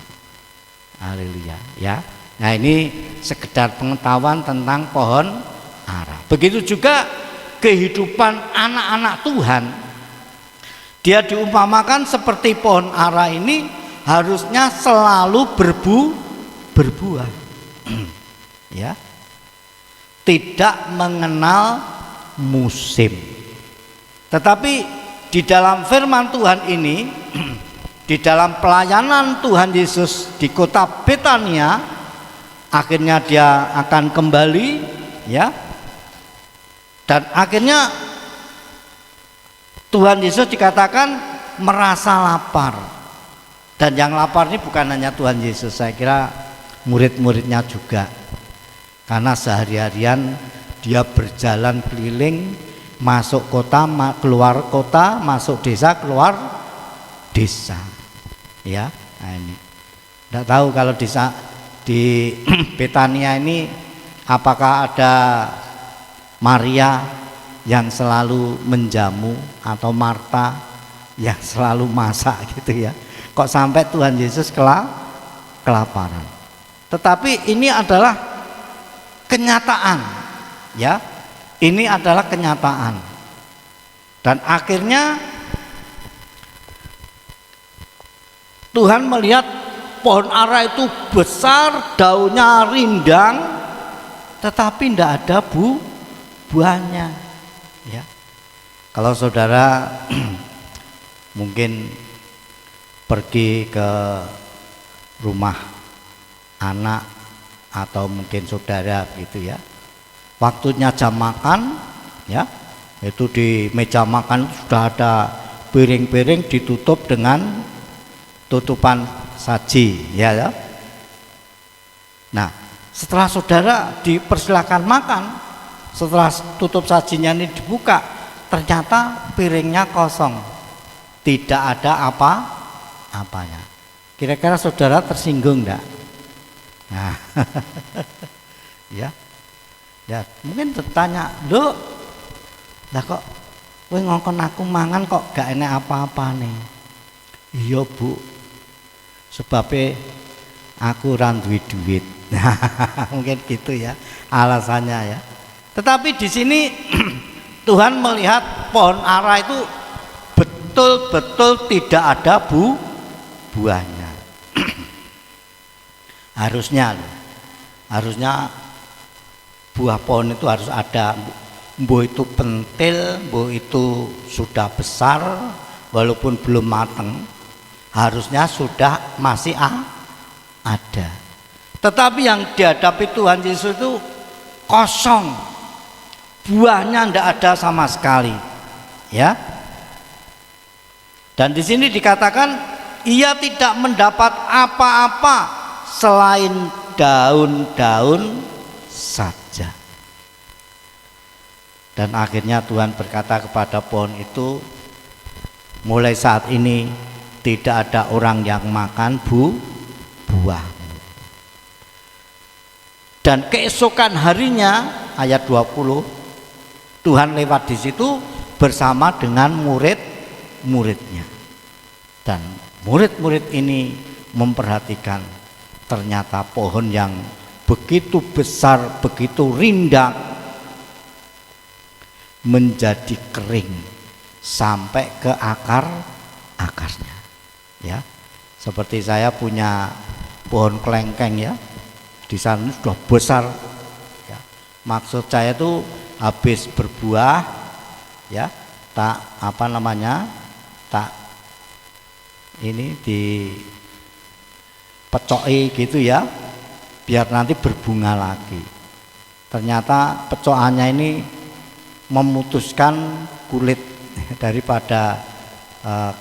Speaker 4: Haleluya, ya. Nah, ini sekedar pengetahuan tentang pohon ara. Begitu juga kehidupan anak-anak Tuhan. Dia diumpamakan seperti pohon ara ini harusnya selalu berbuah. Ya. Tidak mengenal musim. Tetapi di dalam firman Tuhan ini, di dalam pelayanan Tuhan Yesus di kota Betania, akhirnya dia akan kembali, ya. Dan akhirnya Tuhan Yesus dikatakan merasa lapar. Dan yang lapar ini bukan hanya Tuhan Yesus, saya kira murid-muridnya juga. Karena sehari-harian dia berjalan keliling, masuk kota, keluar kota, masuk desa, keluar desa. Ya, nah ini. Tidak tahu kalau desa di Betania ini apakah ada Maria yang selalu menjamu atau Marta yang selalu masak gitu ya. Kok sampai Tuhan Yesus kelaparan. Tetapi ini adalah kenyataan, ya. Ini adalah kenyataan. Dan akhirnya Tuhan melihat pohon ara itu besar, daunnya rindang, tetapi tidak ada buahnya, ya. Kalau saudara mungkin pergi ke rumah anak atau mungkin saudara gitu ya, waktunya jam makan, ya, itu di meja makan sudah ada piring-piring ditutup dengan tutupan saji, ya. Nah, setelah saudara dipersilakan makan, setelah tutup sajinya ini dibuka, ternyata piringnya kosong, tidak ada apa-apanya. Kira-kira saudara tersinggung enggak? Nah, ya, mungkin bertanya, loh, lah kok kowe ngongkon aku mangan kok gak enek apa-apa nih? Iya Bu, sebabnya aku ora duwe duit. Mungkin gitu ya alasannya ya. Tetapi di sini Tuhan melihat pohon ara itu betul-betul tidak ada buahnya. Harusnya buah pohon itu harus ada, mbuh itu pentil, mbuh itu sudah besar, walaupun belum matang, harusnya sudah masih ada. Tetapi yang dihadapi Tuhan Yesus itu kosong, buahnya tidak ada sama sekali, ya. Dan di sini dikatakan ia tidak mendapat apa-apa selain daun-daun saja. Dan akhirnya Tuhan berkata kepada pohon itu, mulai saat ini tidak ada orang yang makan buahmu. Dan keesokan harinya, ayat 20, Tuhan lewat di situ bersama dengan murid-muridnya. Dan murid-murid ini memperhatikan, ternyata pohon yang begitu besar, begitu rindang menjadi kering sampai ke akarnya, ya. Seperti saya punya pohon kelengkeng, ya, di sana sudah besar, ya. Maksud saya itu habis berbuah, ya, tak ini di pecoki gitu ya, biar nanti berbunga lagi. Ternyata pecokannya ini memutuskan kulit daripada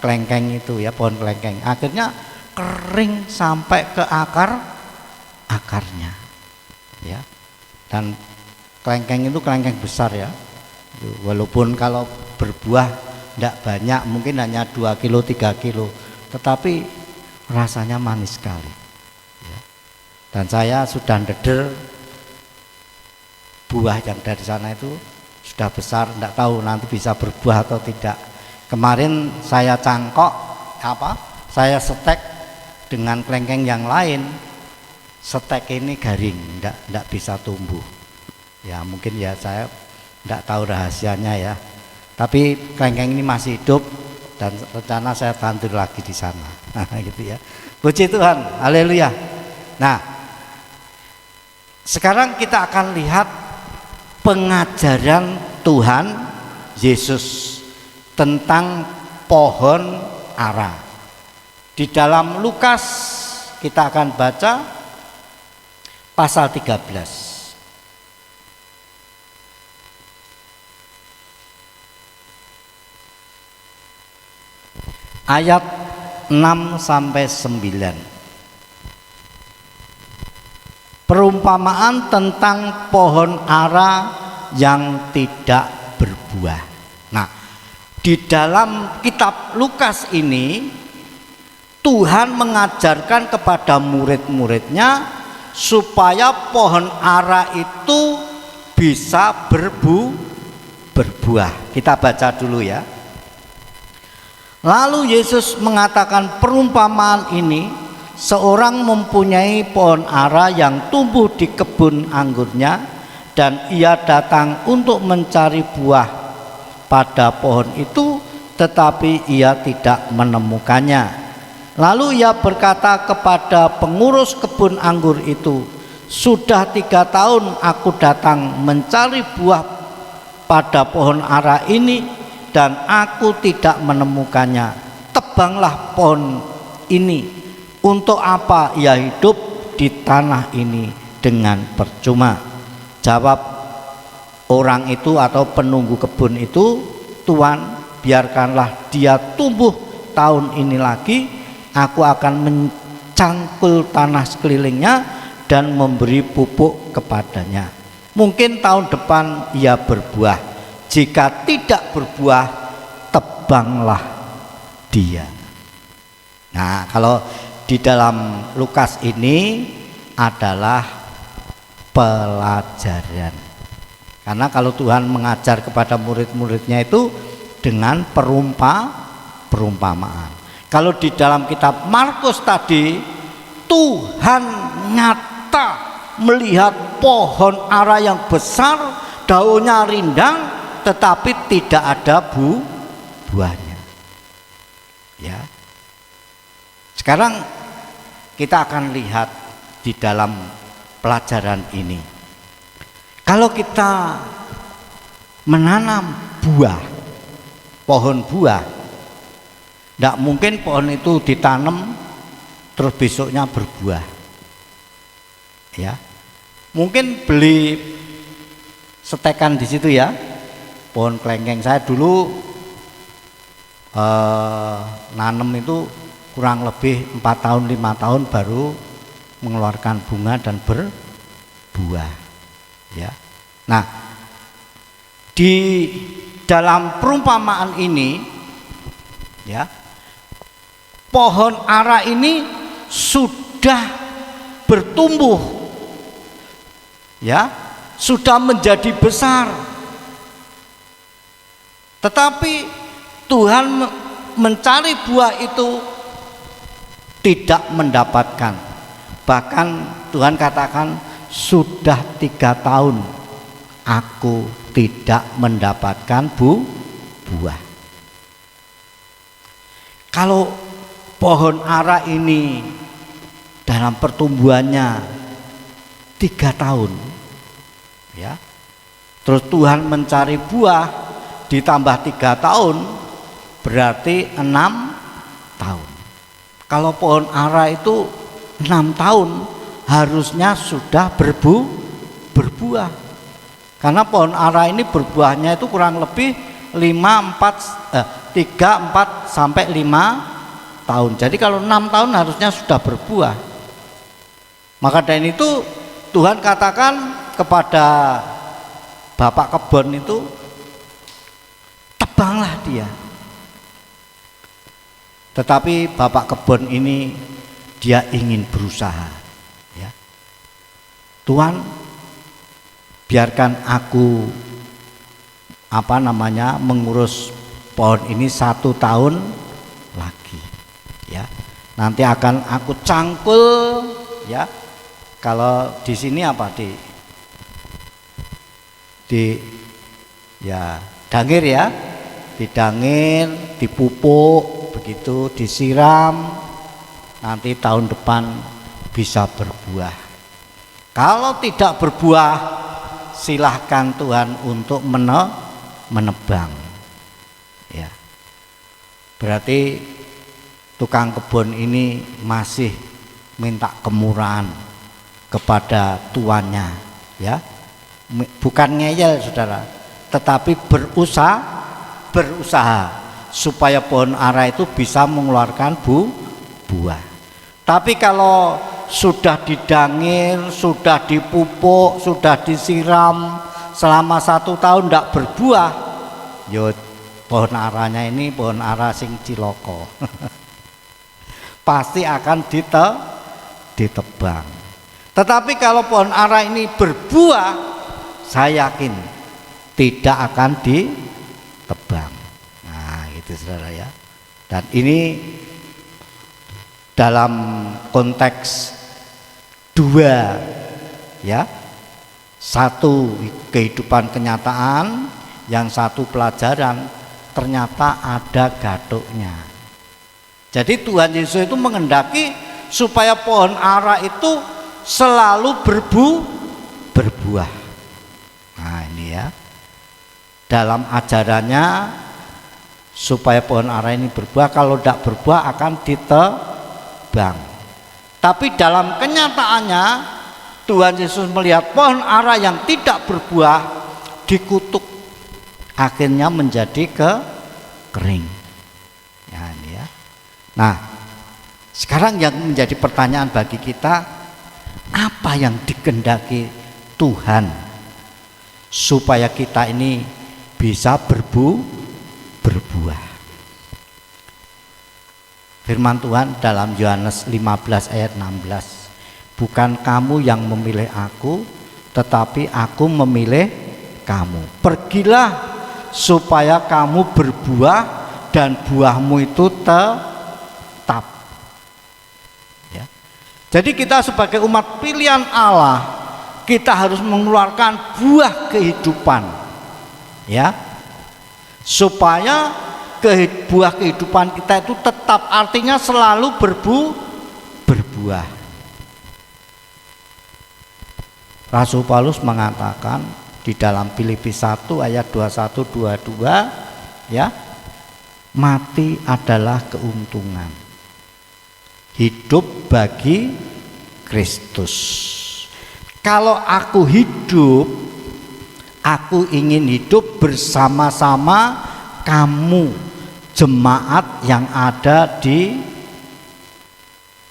Speaker 4: kelengkeng itu ya, pohon kelengkeng. Akhirnya kering sampai ke akarnya, ya. Dan Kelengkeng itu kelengkeng besar ya. Walaupun kalau berbuah tidak banyak, mungkin hanya 2 kilo 3 kilo, tetapi rasanya manis sekali ya. Dan saya sudah ndeder buah yang dari sana itu sudah besar, tidak tahu nanti bisa berbuah atau tidak. Kemarin saya cangkok saya setek dengan kelengkeng yang lain, setek ini garing, tidak bisa tumbuh ya. Mungkin ya saya tidak tahu rahasianya ya, tapi kelengkeng ini masih hidup dan rencana saya tandur lagi di sana. Nah, gitu ya. Puji Tuhan, haleluya. Nah, sekarang kita akan lihat pengajaran Tuhan Yesus tentang pohon ara. Di dalam Lukas kita akan baca pasal 13. Ayat 6 sampai 9. Perumpamaan tentang pohon ara yang tidak berbuah. Nah, di dalam kitab Lukas ini Tuhan mengajarkan kepada murid-muridnya supaya pohon ara itu bisa berbuah. Kita baca dulu ya. Lalu Yesus mengatakan perumpamaan ini, seorang mempunyai pohon ara yang tumbuh di kebun anggurnya, dan ia datang untuk mencari buah pada pohon itu, tetapi ia tidak menemukannya. Lalu ia berkata kepada pengurus kebun anggur itu, sudah 3 tahun aku datang mencari buah pada pohon ara ini dan aku tidak menemukannya. Tebanglah pohon ini. Untuk apa ia hidup di tanah ini dengan percuma? Jawab orang itu atau penunggu kebun itu, Tuhan, biarkanlah dia tumbuh tahun ini lagi. Aku akan mencangkul tanah sekelilingnya dan memberi pupuk kepadanya. Mungkin tahun depan ia berbuah. Jika tidak berbuah, tebanglah dia. Nah, kalau di dalam Lukas ini adalah pelajaran. Karena kalau Tuhan mengajar kepada murid-muridnya itu dengan perumpamaan. Kalau di dalam kitab Markus tadi, Tuhan nyata melihat pohon ara yang besar, daunnya rindang, tetapi tidak ada buahnya. Ya. Sekarang kita akan lihat di dalam pelajaran ini. Kalau kita menanam buah, pohon buah, tidak mungkin pohon itu ditanam terus besoknya berbuah. Ya. Mungkin beli setekan di situ ya. Pohon kelengkeng saya dulu nanam itu kurang lebih 4 tahun 5 tahun baru mengeluarkan bunga dan berbuah ya. Nah, di dalam perumpamaan ini ya, pohon ara ini sudah bertumbuh ya, sudah menjadi besar. Tetapi Tuhan mencari buah itu tidak mendapatkan. Bahkan Tuhan katakan, sudah 3 tahun aku tidak mendapatkan buah. Kalau pohon ara ini dalam pertumbuhannya 3 tahun ya, terus Tuhan mencari buah ditambah 3 tahun berarti 6 tahun. Kalau pohon ara itu 6 tahun harusnya sudah berbuah. Karena pohon ara ini berbuahnya itu kurang lebih 3, 4 sampai 5 tahun. Jadi kalau 6 tahun harusnya sudah berbuah. Maka dari itu Tuhan katakan kepada bapak kebun itu tebanglah dia. Tetapi bapak kebun ini dia ingin berusaha, ya. Tuhan, biarkan aku mengurus pohon ini 1 tahun lagi, ya. Nanti akan aku cangkul, ya. Kalau di sini apa ya dangir, ya, didangir, dipupuk, begitu disiram, nanti tahun depan bisa berbuah. Kalau tidak berbuah, silahkan Tuhan untuk menebang, ya. Berarti tukang kebun ini masih minta kemurahan kepada tuannya, ya. Bukan ngeyel, saudara, tetapi berusaha supaya pohon ara itu bisa mengeluarkan buah. Tapi kalau sudah didangir, sudah dipupuk, sudah disiram selama 1 tahun tidak berbuah, yo pohon aranya ini pohon ara sing ciloko pasti akan ditebang. Tetapi kalau pohon ara ini berbuah, saya yakin tidak akan ditebang. Nah, itu saudara, ya. Dan ini dalam konteks 2, ya. 1 kehidupan kenyataan, yang 1 pelajaran, ternyata ada gatuknya. Jadi Tuhan Yesus itu menghendaki supaya pohon ara itu selalu berbuah. Nah, ini, ya, dalam ajarannya supaya pohon ara ini berbuah, kalau tidak berbuah akan ditebang. Tapi dalam kenyataannya Tuhan Yesus melihat pohon ara yang tidak berbuah dikutuk, akhirnya menjadi kering. Ya, ini, ya. Nah, sekarang yang menjadi pertanyaan bagi kita, apa yang dikehendaki Tuhan supaya kita ini bisa berbuah? Firman Tuhan dalam Yohanes 15 ayat 16, bukan kamu yang memilih aku, tetapi aku memilih kamu. Pergilah supaya kamu berbuah dan buahmu itu tetap, ya. Jadi kita sebagai umat pilihan Allah, kita harus mengeluarkan buah kehidupan, ya, supaya buah kehidupan kita itu tetap, artinya selalu berbuah. Rasul Paulus mengatakan di dalam Filipi 1 ayat 21-22, ya, mati adalah keuntungan, hidup bagi Kristus. Kalau aku hidup, aku ingin hidup bersama-sama kamu, jemaat yang ada di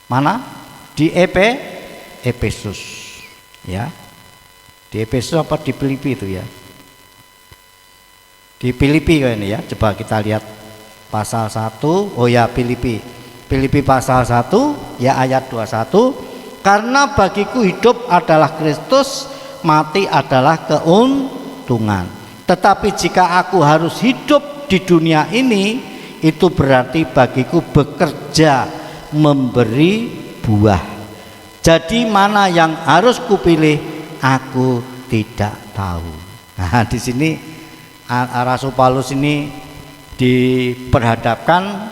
Speaker 4: mana? Di Efesus, ya. Di Efesus apa di Filipi itu, ya? Di Filipi kan ini, ya. Coba kita lihat pasal 1. Oh ya, Filipi pasal 1 ya ayat 21. Karena bagiku hidup adalah Kristus, mati adalah keuntungan. Tetapi jika aku harus hidup di dunia ini, itu berarti bagiku bekerja memberi buah. Jadi mana yang harus kupilih, aku tidak tahu. Nah, di sini Rasul Paulus ini diperhadapkan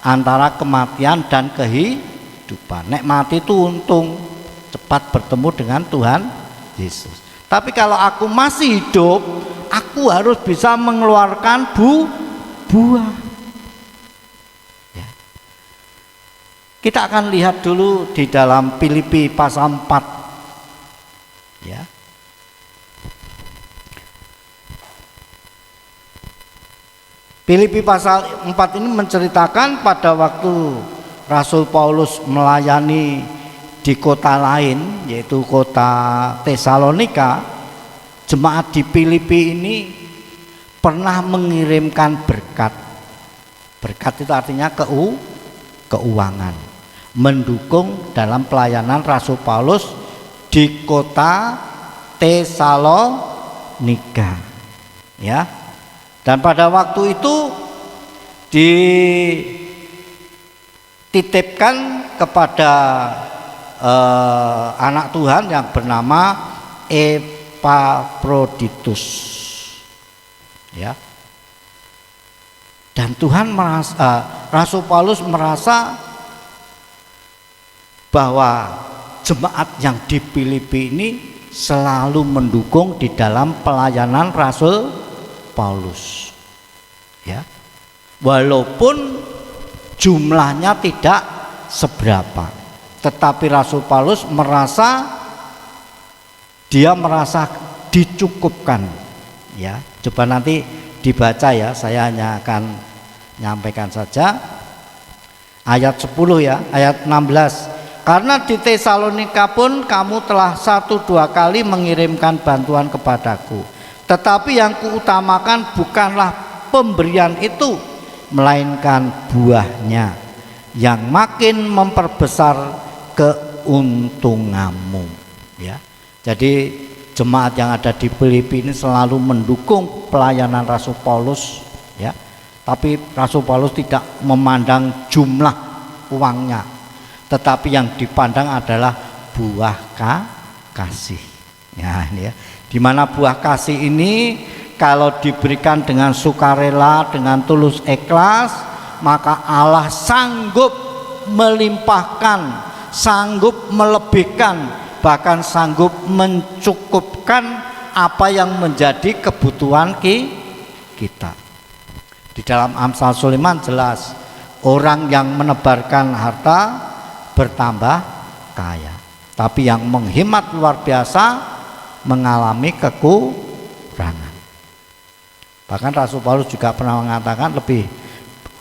Speaker 4: antara kematian dan kehidupan. Nek mati itu untung, cepat bertemu dengan Tuhan Yesus. Tapi kalau aku masih hidup, aku harus bisa mengeluarkan buah. Ya. Kita akan lihat dulu di dalam Filipi pasal 4. Ya. Filipi pasal 4 ini menceritakan pada waktu Rasul Paulus melayani di kota lain, yaitu kota Tesalonika. jemaat di Filipi ini pernah mengirimkan berkat. Berkat itu artinya keuangan, mendukung dalam pelayanan Rasul Paulus di kota Tesalonika, ya. Dan pada waktu itu dititipkan kepada anak Tuhan yang bernama Epafroditus, ya. Dan Tuhan Rasul Paulus merasa bahwa jemaat yang di Filipi ini selalu mendukung di dalam pelayanan Rasul Paulus, ya. Walaupun jumlahnya tidak seberapa, tetapi Rasul Paulus merasa dicukupkan, ya. Coba nanti dibaca ya, saya hanya akan nyampaikan saja ayat 10 ya, ayat 16. Karena di Tesalonika pun kamu telah 1-2 kali mengirimkan bantuan kepadaku, tetapi yang kuutamakan bukanlah pemberian itu, melainkan buahnya yang makin memperbesar keuntunganmu, ya. Jadi jemaat yang ada di Filipi ini selalu mendukung pelayanan Rasul Paulus, ya. Tapi Rasul Paulus tidak memandang jumlah uangnya, tetapi yang dipandang adalah buah kasih. Ya, ini ya. Di mana buah kasih ini kalau diberikan dengan sukarela, dengan tulus ikhlas, maka Allah sanggup melimpahkan, sanggup melebihkan, bahkan sanggup mencukupkan apa yang menjadi kebutuhan kita. Di dalam Amsal Sulaiman jelas, orang yang menebarkan harta bertambah kaya, tapi yang menghemat luar biasa mengalami kekurangan. Bahkan Rasul Paulus juga pernah mengatakan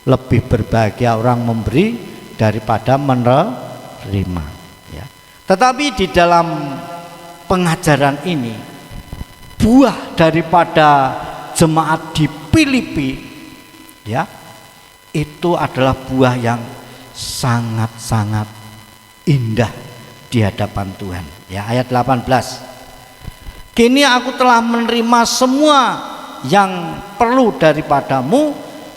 Speaker 4: lebih berbahagia orang memberi daripada menerima, ya. Tetapi di dalam pengajaran ini, buah daripada jemaat di Filipi, ya, itu adalah buah yang sangat-sangat indah di hadapan Tuhan, ya. Ayat 18. Kini aku telah menerima semua yang perlu daripadamu,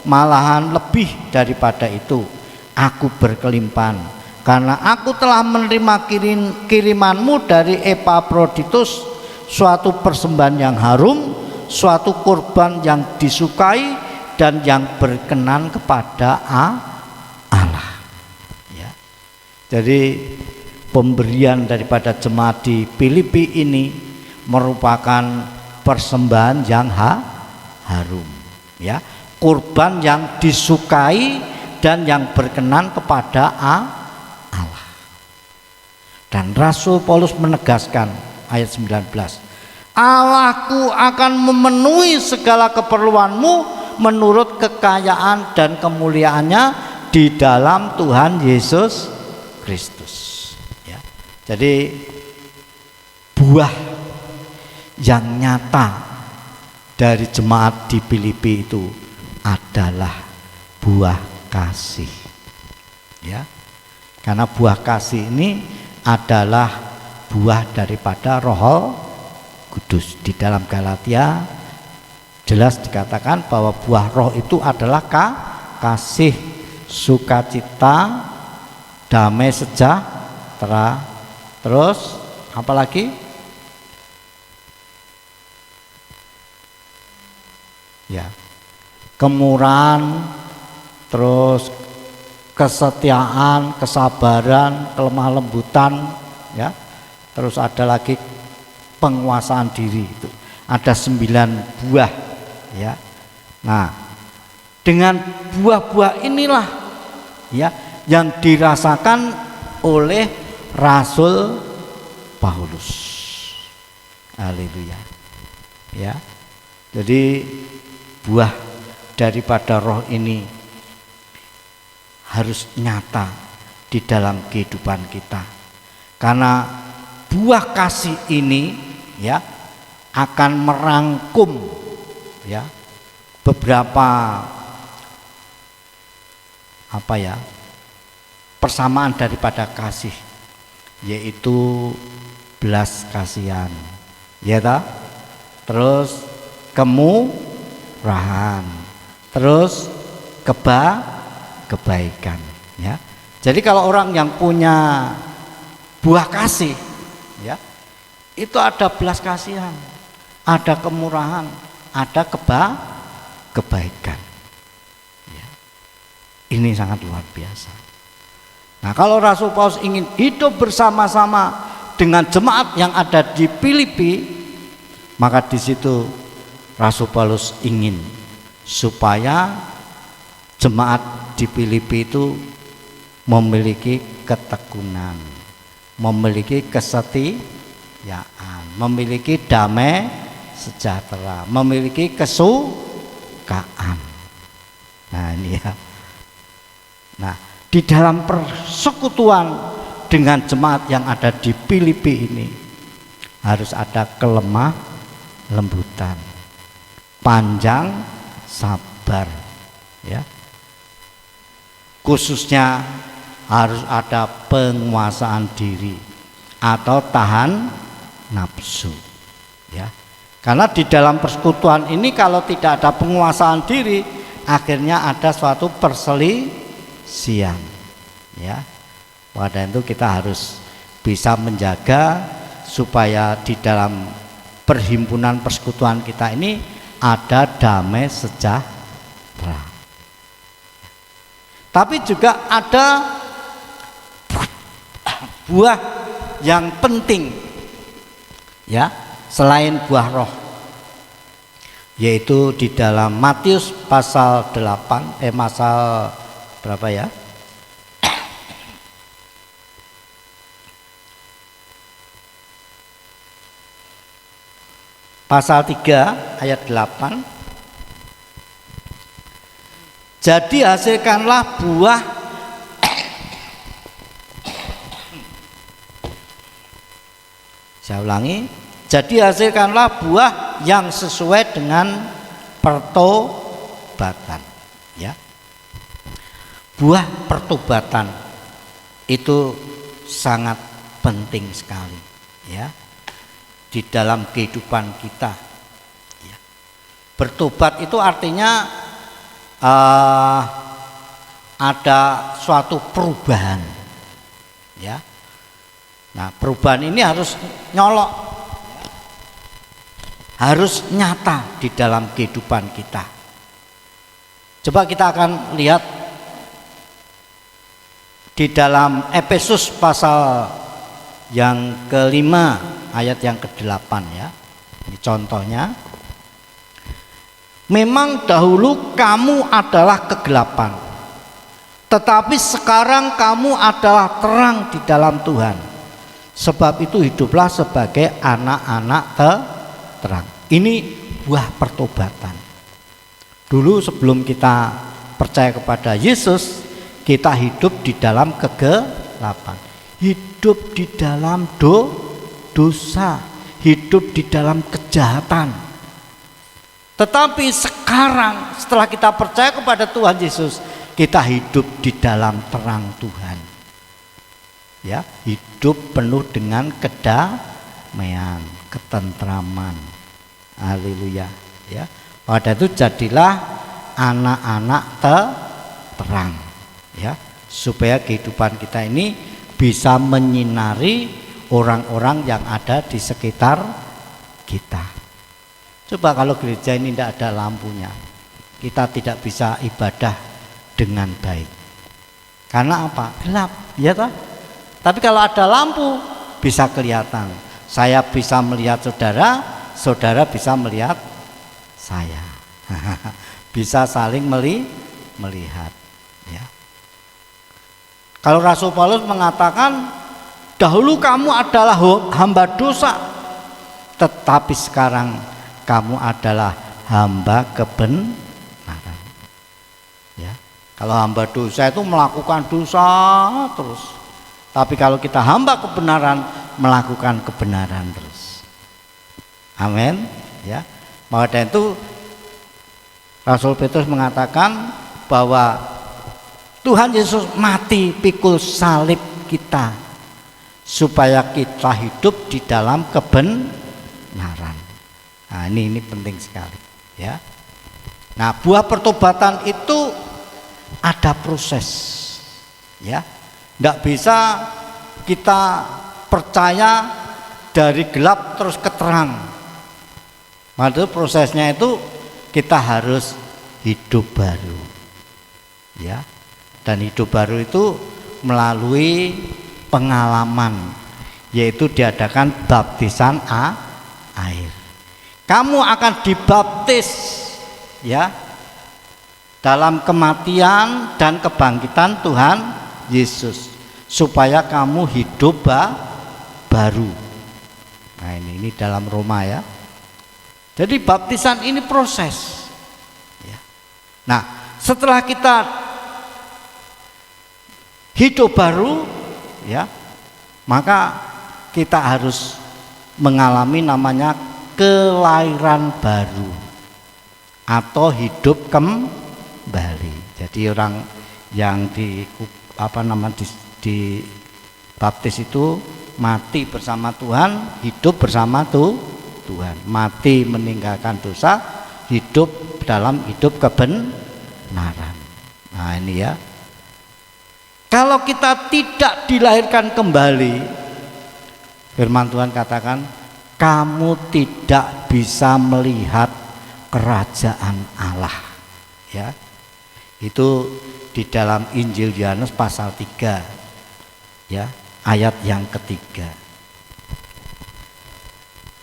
Speaker 4: malahan lebih daripada itu. Aku berkelimpahan, karena aku telah menerima kirimanmu dari Epafroditus, suatu persembahan yang harum, suatu kurban yang disukai dan yang berkenan kepada Allah, ya. Jadi pemberian daripada jemaat di Filipi ini merupakan persembahan yang harum, ya, kurban yang disukai dan yang berkenan kepada Allah. Dan Rasul Paulus menegaskan ayat 19, Allahku akan memenuhi segala keperluanmu menurut kekayaan dan kemuliaannya di dalam Tuhan Yesus Kristus, ya. Jadi buah yang nyata dari jemaat di Filipi itu adalah buah kasih, ya. Karena buah kasih ini adalah buah daripada Roh Kudus. Di dalam Galatia jelas dikatakan bahwa buah roh itu adalah kasih, sukacita, damai sejahtera, terus apa lagi? Ya, kemurahan, terus kesetiaan, kesabaran, kelemah lembutan, ya. Terus ada lagi penguasaan diri, itu ada 9 buah, ya. Nah, dengan buah-buah inilah, ya, yang dirasakan oleh Rasul Paulus. Haleluya, ya. Jadi buah daripada roh ini harus nyata di dalam kehidupan kita, karena buah kasih ini, ya, akan merangkum ya beberapa persamaan daripada kasih, yaitu belas kasihan, ya ta? Terus kemurahan, terus kebaikan, ya. Jadi kalau orang yang punya buah kasih, ya, itu ada belas kasihan, ada kemurahan, ada kebaikan. Ya. Ini sangat luar biasa. Nah, kalau Rasul Paulus ingin hidup bersama-sama dengan jemaat yang ada di Filipi, maka di situ Rasul Paulus ingin supaya jemaat di Filipi itu memiliki ketekunan, memiliki kesetiaan, memiliki damai sejahtera, memiliki kesukaan. Nah, ini ya. Nah, di dalam persekutuan dengan jemaat yang ada di Filipi ini harus ada kelemah lembutan, panjang sabar, ya. Khususnya harus ada penguasaan diri atau tahan nafsu, ya. Karena di dalam persekutuan ini kalau tidak ada penguasaan diri, akhirnya ada suatu perselisihan, ya. Pada itu kita harus bisa menjaga supaya di dalam perhimpunan persekutuan kita ini ada damai sejahtera. Tapi juga ada buah yang penting, ya, selain buah roh, yaitu di dalam Matius pasal 8 pasal berapa ya? Pasal 3 ayat 8. Jadi hasilkanlah buah saya ulangi, jadi hasilkanlah buah yang sesuai dengan pertobatan, ya. Buah pertobatan itu sangat penting sekali, ya, di dalam kehidupan kita, ya. Bertobat itu artinya ada suatu perubahan, ya. Nah, perubahan ini harus nyolok, harus nyata di dalam kehidupan kita. Coba kita akan lihat di dalam Efesus pasal yang ke-5 ayat yang ke-8, ya. Ini contohnya. Memang dahulu kamu adalah kegelapan, tetapi sekarang kamu adalah terang di dalam Tuhan. Sebab itu hiduplah sebagai anak-anak terang. Ini buah pertobatan. Dulu sebelum kita percaya kepada Yesus, kita hidup di dalam kegelapan, hidup di dalam dosa, hidup di dalam kejahatan. Tetapi sekarang setelah kita percaya kepada Tuhan Yesus, kita hidup di dalam terang Tuhan, ya, hidup penuh dengan kedamaian, ketentraman. Haleluya, ya. Pada itu jadilah anak-anak terang, ya, supaya kehidupan kita ini bisa menyinari orang-orang yang ada di sekitar kita. Coba kalau gereja ini tidak ada lampunya, kita tidak bisa ibadah dengan baik. Karena apa? Gelap, ya toh? Tapi kalau ada lampu bisa kelihatan. Saya bisa melihat saudara, saudara bisa melihat saya. Bisa saling melihat, ya. Kalau Rasul Paulus mengatakan, dahulu kamu adalah hamba dosa, tetapi sekarang kamu adalah hamba kebenaran, ya. Kalau hamba dosa itu melakukan dosa terus, tapi kalau kita hamba kebenaran, melakukan kebenaran terus. Amin. Ya. Maka dari itu Rasul Petrus mengatakan bahwa Tuhan Yesus mati pikul salib kita supaya kita hidup di dalam kebenaran. Nah, ini penting sekali, ya. Nah, buah pertobatan itu ada proses, ya. Tidak bisa kita percaya dari gelap terus ke terang. Maka prosesnya itu kita harus hidup baru, ya. Dan hidup baru itu melalui pengalaman, yaitu diadakan baptisan air. Kamu akan dibaptis, ya, dalam kematian dan kebangkitan Tuhan Yesus, supaya kamu hidup baru. Nah, ini dalam Roma, ya. Jadi baptisan ini proses, ya. Nah, setelah kita hidup baru, ya, maka kita harus mengalami namanya kelahiran baru atau hidup kembali. Jadi orang yang di baptis itu mati bersama Tuhan, hidup bersama Tuhan. Mati meninggalkan dosa, hidup dalam hidup kebenaran. Nah, ini, ya. Kalau kita tidak dilahirkan kembali, firman Tuhan katakan, kamu tidak bisa melihat kerajaan Allah, ya. Itu di dalam Injil Yohanes pasal 3, ya, ayat yang ketiga.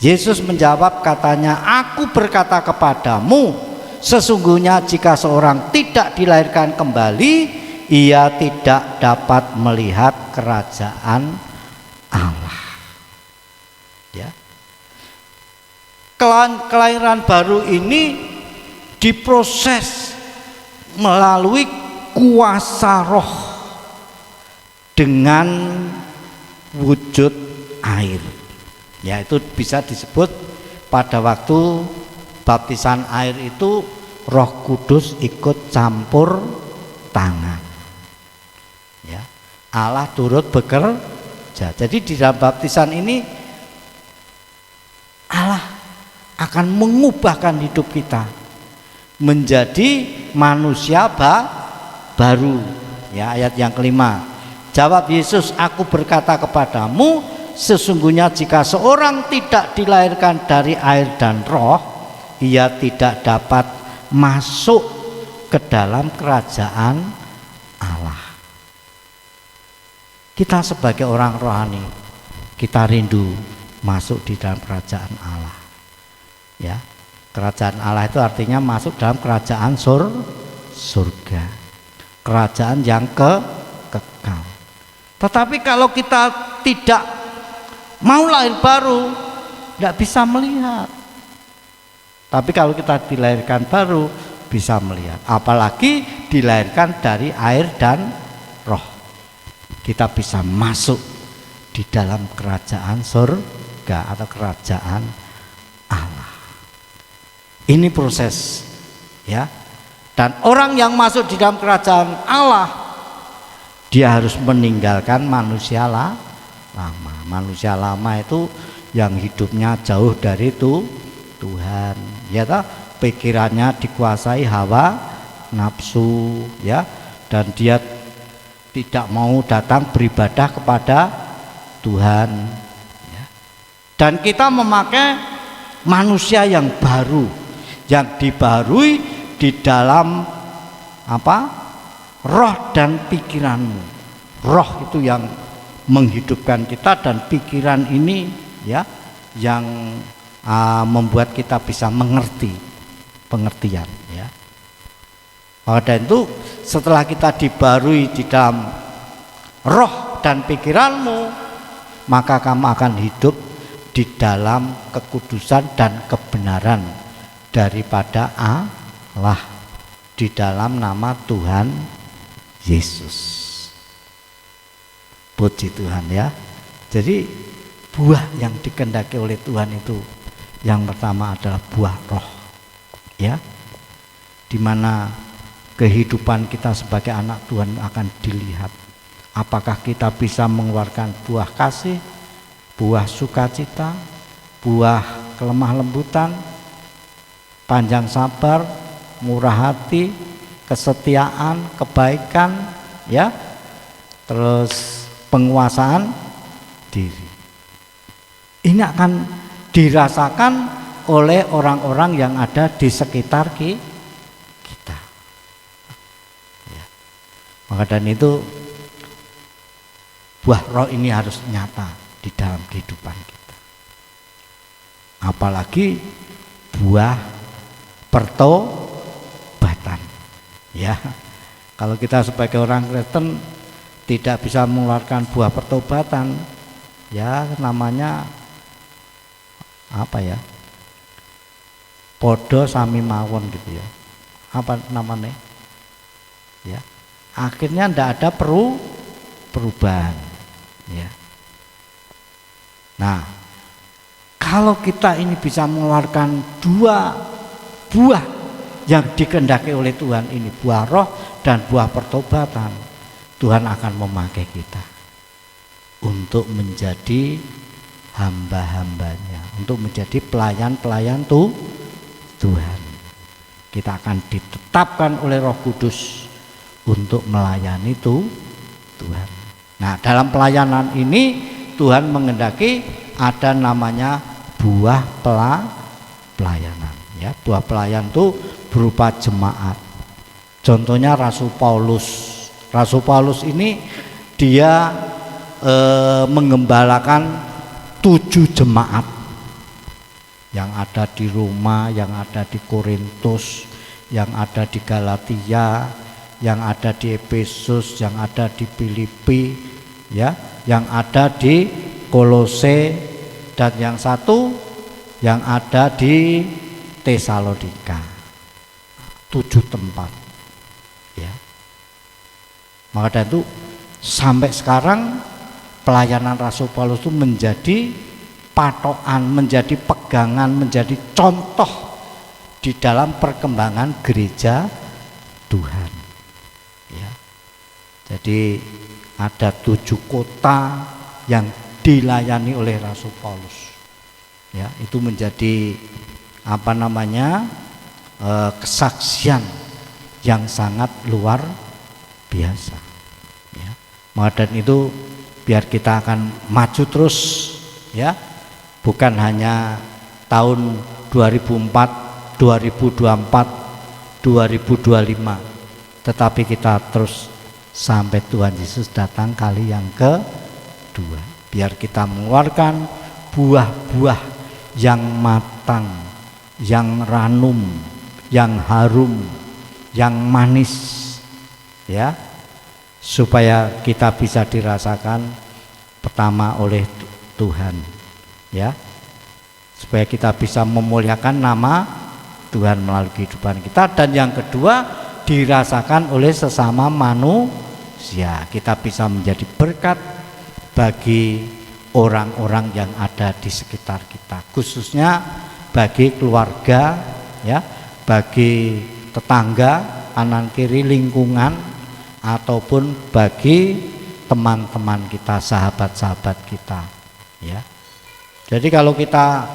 Speaker 4: Yesus menjawab, katanya, aku berkata kepadamu, sesungguhnya jika seorang tidak dilahirkan kembali, ia tidak dapat melihat kerajaan Allah, ya. Kelahiran baru ini diproses melalui kuasa roh dengan wujud air, ya. Itu bisa disebut pada waktu baptisan air itu Roh Kudus ikut campur tangan, ya. Allah turut bekerja. Jadi di dalam baptisan ini Allah akan mengubahkan hidup kita menjadi manusia baru, ya. Ayat yang kelima, jawab Yesus, aku berkata kepadamu, sesungguhnya jika seorang tidak dilahirkan dari air dan roh, ia tidak dapat masuk ke dalam kerajaan Allah. Kita sebagai orang rohani, kita rindu masuk di dalam kerajaan Allah, ya. Kerajaan Allah itu artinya masuk dalam kerajaan surga, kerajaan yang kekal. Tetapi kalau kita tidak mau lahir baru, tidak bisa melihat. Tapi kalau kita dilahirkan baru, bisa melihat. Apalagi dilahirkan dari air dan roh, kita bisa masuk di dalam kerajaan surga atau kerajaan Allah. Ini proses, ya. Dan orang yang masuk di dalam kerajaan Allah, dia harus meninggalkan manusia lama. Manusia lama itu yang hidupnya jauh dari Tuhan, ya toh? Pikirannya dikuasai hawa nafsu, ya, dan dia tidak mau datang beribadah kepada Tuhan, ya. Dan kita memakai manusia yang baru, yang dibaharui di dalam roh dan pikiranmu. Roh itu yang menghidupkan kita, dan pikiran ini, ya, yang membuat kita bisa mengerti, pengertian, ya. Maka itu setelah kita dibaharui di dalam roh dan pikiranmu, maka kamu akan hidup di dalam kekudusan dan kebenaran daripada Allah, di dalam nama Tuhan Yesus. Puji Tuhan, ya. Jadi buah yang dikehendaki oleh Tuhan itu Yang pertama adalah buah roh, ya, di mana kehidupan kita sebagai anak Tuhan akan dilihat. Apakah kita bisa mengeluarkan buah kasih, buah sukacita, buah kelemah lembutan, panjang sabar, murah hati, kesetiaan, kebaikan, ya, terus penguasaan diri. Ini akan dirasakan oleh orang-orang yang ada di sekitar kita. Ya. Maka dari itu buah roh ini harus nyata di dalam kehidupan kita. Apalagi buah pertobatan. Ya. Kalau kita sebagai orang Kristen tidak bisa mengeluarkan buah pertobatan, ya namanya apa ya? Podo sami mawon gitu ya. Apa namanya? Ya. Akhirnya ndak ada perubahan, ya. Nah, kalau kita ini bisa mengeluarkan dua buah yang dikehendaki oleh Tuhan ini, buah roh dan buah pertobatan, Tuhan akan memakai kita untuk menjadi hamba-hambanya, untuk menjadi pelayan-pelayan Tuhan. Kita akan ditetapkan oleh Roh Kudus untuk melayani Tuhan. Nah, dalam pelayanan ini Tuhan menghendaki ada namanya buah pelayanan, ya. Buah pelayan itu berupa jemaat. Contohnya Rasul Paulus. Rasul Paulus ini dia menggembalakan 7 jemaat yang ada di Roma, yang ada di Korintus, yang ada di Galatia, yang ada di Efesus, yang ada di Filipi, ya, yang ada di Kolose, dan yang satu yang ada di Tesalonika. 7 tempat, ya. Maka dari itu sampai sekarang pelayanan Rasul Paulus itu menjadi patokan, menjadi pegangan, menjadi contoh di dalam perkembangan gereja Tuhan, ya. Jadi ada 7 kota yang dilayani oleh Rasul Paulus, ya. Itu menjadi apa namanya kesaksian yang sangat luar biasa, ya. Maka dan itu biar kita akan maju terus, ya, bukan hanya tahun 2004, 2024, 2025, tetapi kita terus sampai Tuhan Yesus datang kali yang kedua. Biar kita mengeluarkan buah-buah yang matang, yang ranum, yang harum, yang manis, ya, supaya kita bisa dirasakan pertama oleh Tuhan, ya, supaya kita bisa memuliakan nama Tuhan melalui kehidupan kita, dan yang kedua dirasakan oleh sesama manusia. Kita bisa menjadi berkat bagi orang-orang yang ada di sekitar kita, khususnya bagi keluarga, ya, bagi tetangga, kanan kiri, lingkungan, ataupun bagi teman-teman kita, sahabat-sahabat kita, ya. Jadi kalau kita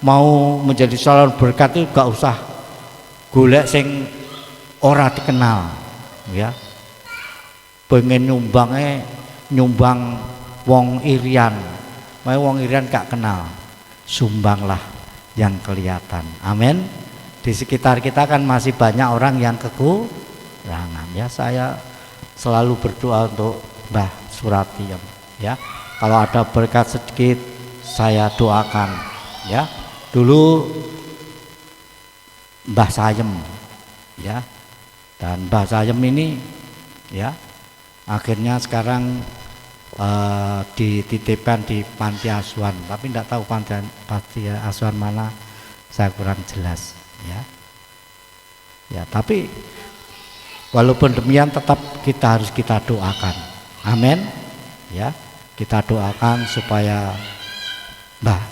Speaker 4: mau menjadi salon berkat itu gak usah golek sing ora dikenal, ya. Pengen nyumbang wong irian, wong irian gak kenal, sumbanglah yang kelihatan. Amin. Di sekitar kita kan masih banyak orang yang kekurangan, ya. Saya selalu berdoa untuk Mbah Surati, ya. Kalau ada berkat sedikit saya doakan, ya. Dulu Mbah Sayem, ya, dan Mbah Sayem ini, ya, akhirnya sekarang dititipkan di panti asuhan, tapi tidak tahu panti asuhan mana, saya kurang jelas, ya. Ya, tapi walaupun demikian tetap kita harus kita doakan, amin, ya. Kita doakan supaya Mbah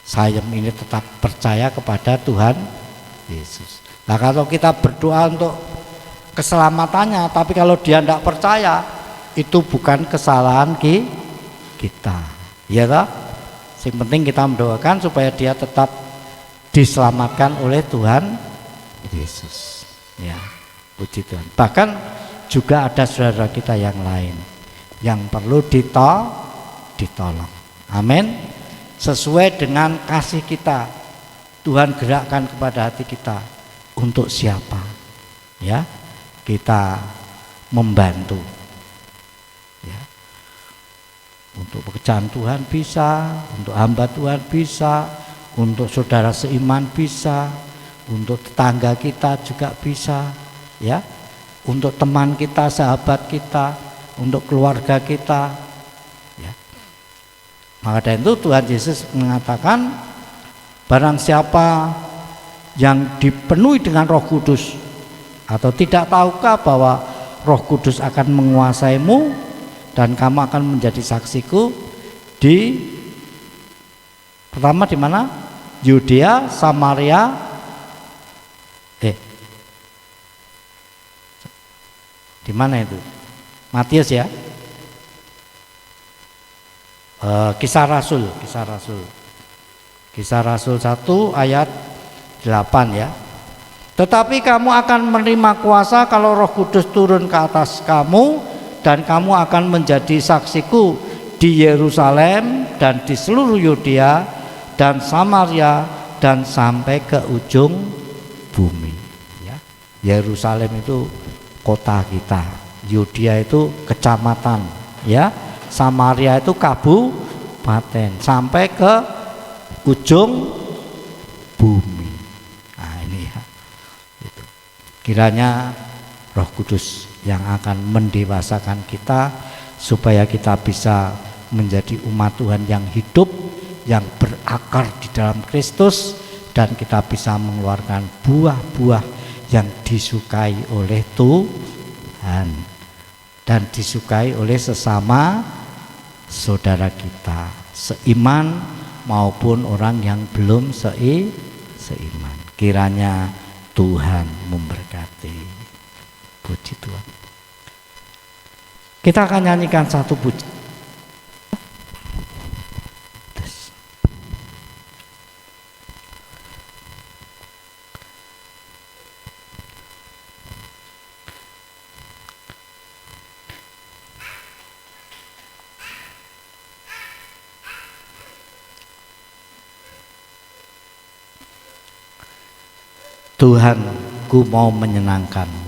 Speaker 4: Sayem ini tetap percaya kepada Tuhan Yesus. Nah kalau kita berdoa untuk keselamatannya, tapi kalau dia tidak percaya, itu bukan kesalahan kita, ya toh? Yang penting kita mendoakan supaya dia tetap diselamatkan oleh Tuhan Yesus. Ya, puji Tuhan. Bahkan juga ada saudara kita yang lain yang perlu ditolong. Amin. Sesuai dengan kasih kita, Tuhan gerakkan kepada hati kita untuk siapa, ya kita membantu, ya untuk pekerjaan Tuhan bisa, untuk hamba Tuhan bisa, untuk saudara seiman bisa, untuk tetangga kita juga bisa, ya untuk teman kita, sahabat kita, untuk keluarga kita, ya. Maka dari itu Tuhan Yesus mengatakan, barang siapa yang dipenuhi dengan Roh Kudus, atau tidak tahukah bahwa Roh Kudus akan menguasaimu dan kamu akan menjadi saksiku di pertama di mana? Yudea, Samaria, di mana itu? Matius ya. Kisah Rasul 1 ayat 8 ya. Tetapi kamu akan menerima kuasa kalau Roh Kudus turun ke atas kamu, dan kamu akan menjadi saksiku di Yerusalem dan di seluruh Yudea dan Samaria dan sampai ke ujung bumi, ya. Yerusalem itu kota kita, Yudea itu kecamatan, ya. Samaria itu kabupaten, sampai ke ujung bumi. Nah ini ya, itu. Kiranya Roh Kudus yang akan mendewasakan kita supaya kita bisa menjadi umat Tuhan yang hidup, yang berakar di dalam Kristus, dan kita bisa mengeluarkan buah-buah yang disukai oleh Tuhan dan disukai oleh sesama saudara kita, seiman maupun orang yang belum seiman. Kiranya Tuhan memberkati. Puji Tuhan. Kita akan nyanyikan satu puji. Tuhan, ku mau menyenangkanmu.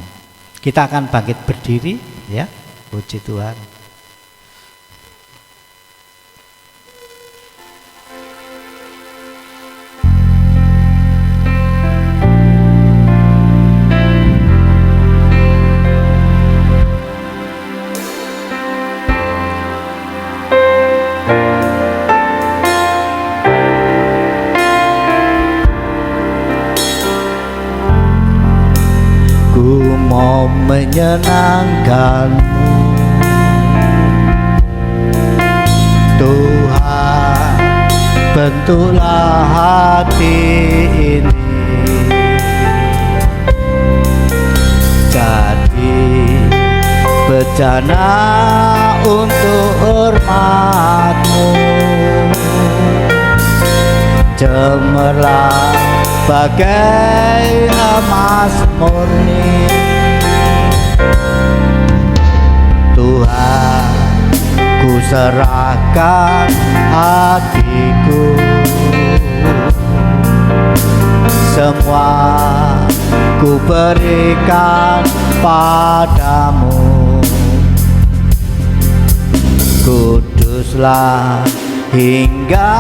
Speaker 4: Kita akan bangkit berdiri, ya. Puji Tuhan. Mau menyenangkanmu, Tuhan, bentuklah hati ini jadi bejana untuk hormat-Mu. Cemerlang bagai emas murni, Tuhan, ku serahkan hatiku, semua ku berikan padamu. Kuduslah hingga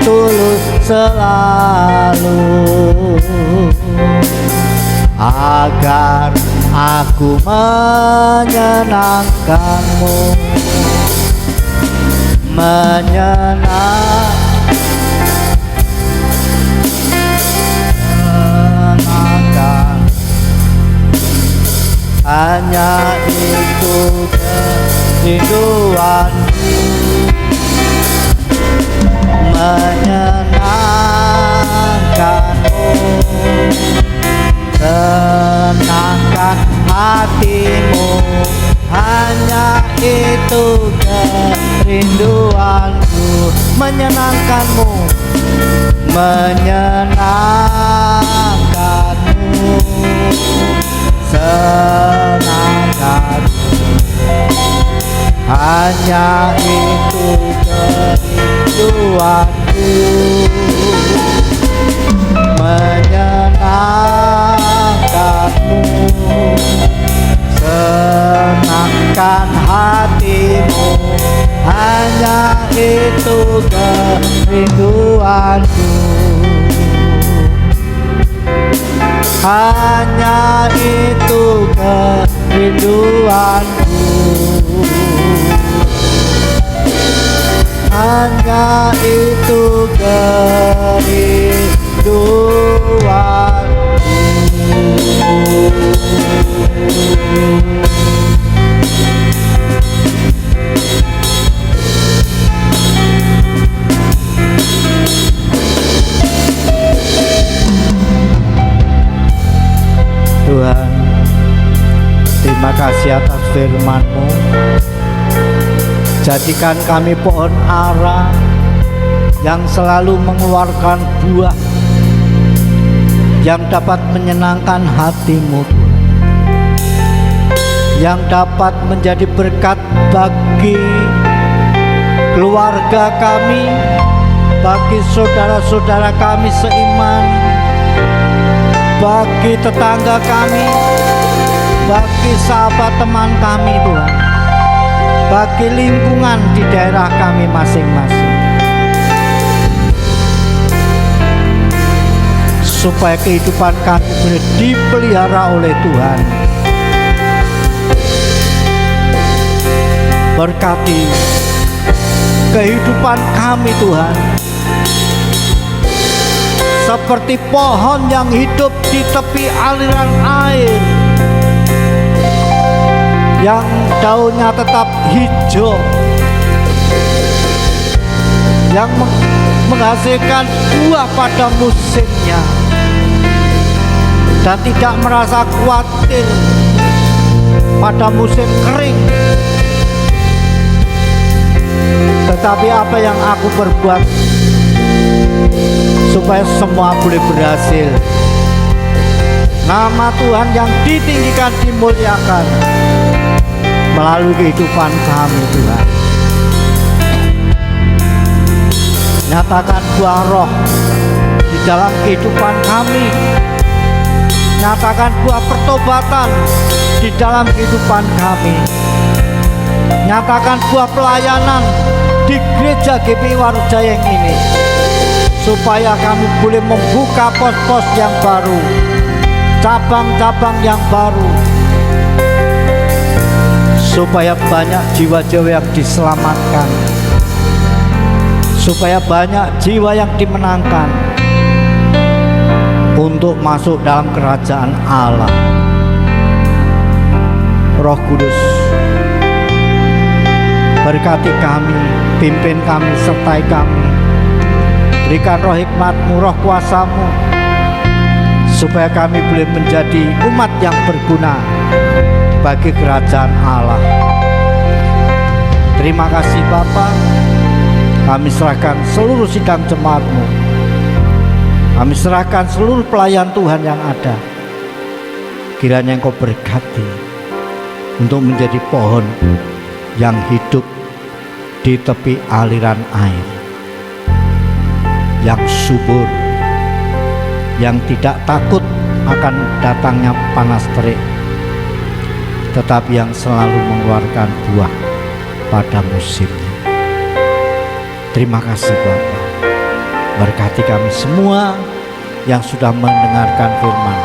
Speaker 4: tulus selalu, agar aku menyenangkanmu, menyenangkan. Hanya itu kerinduanku, menyenangkan. senangkan hatimu, hanya itu kerinduanku, menyenangkanmu, menyenangkanmu, senangkanmu, hanya itu kerinduanku, menyenangkanmu, senangkan hatimu, hanya itu kerinduanku, hanya itu kerinduanku, hanya itu kerinduanku. Tuhan, terima kasih atas firman-Mu. Jadikan kami pohon ara yang selalu mengeluarkan buah yang dapat menyenangkan hati-Mu, Tuhan, yang dapat menjadi berkat bagi keluarga kami, bagi saudara-saudara kami seiman, bagi tetangga kami, bagi sahabat teman kami, Tuhan, bagi lingkungan di daerah kami masing-masing, supaya kehidupan kami boleh dipelihara oleh Tuhan. Berkati kehidupan kami, Tuhan, seperti pohon yang hidup di tepi aliran air, yang daunnya tetap hijau, yang menghasilkan buah pada musimnya, dan tidak merasa khawatir pada musim kering. Tetapi apa yang aku perbuat supaya semua boleh berhasil, nama Tuhan yang ditinggikan, dimuliakan melalui kehidupan kami, Tuhan. Nyatakan buah roh di dalam kehidupan kami, nyatakan buah pertobatan di dalam kehidupan kami, nyatakan buah pelayanan di gereja GPI Warujayeng ini, supaya kami boleh membuka pos-pos yang baru, cabang-cabang yang baru, supaya banyak jiwa-jiwa yang diselamatkan, supaya banyak jiwa yang dimenangkan untuk masuk dalam kerajaan Allah. Roh Kudus, berkati kami, pimpin kami, sertai kami. Berikan roh hikmat-Mu, roh kuasa-Mu, supaya kami boleh menjadi umat yang berguna bagi kerajaan Allah. Terima kasih Bapa. Kami serahkan seluruh sidang jemaat-Mu, kami serahkan seluruh pelayan Tuhan yang ada. Kiranya Engkau berkati untuk menjadi pohon yang hidup di tepi aliran air, yang subur, yang tidak takut akan datangnya panas terik, tetapi yang selalu mengeluarkan buah pada musimnya. Terima kasih Bapa. Berkati kami semua yang sudah mendengarkan firman,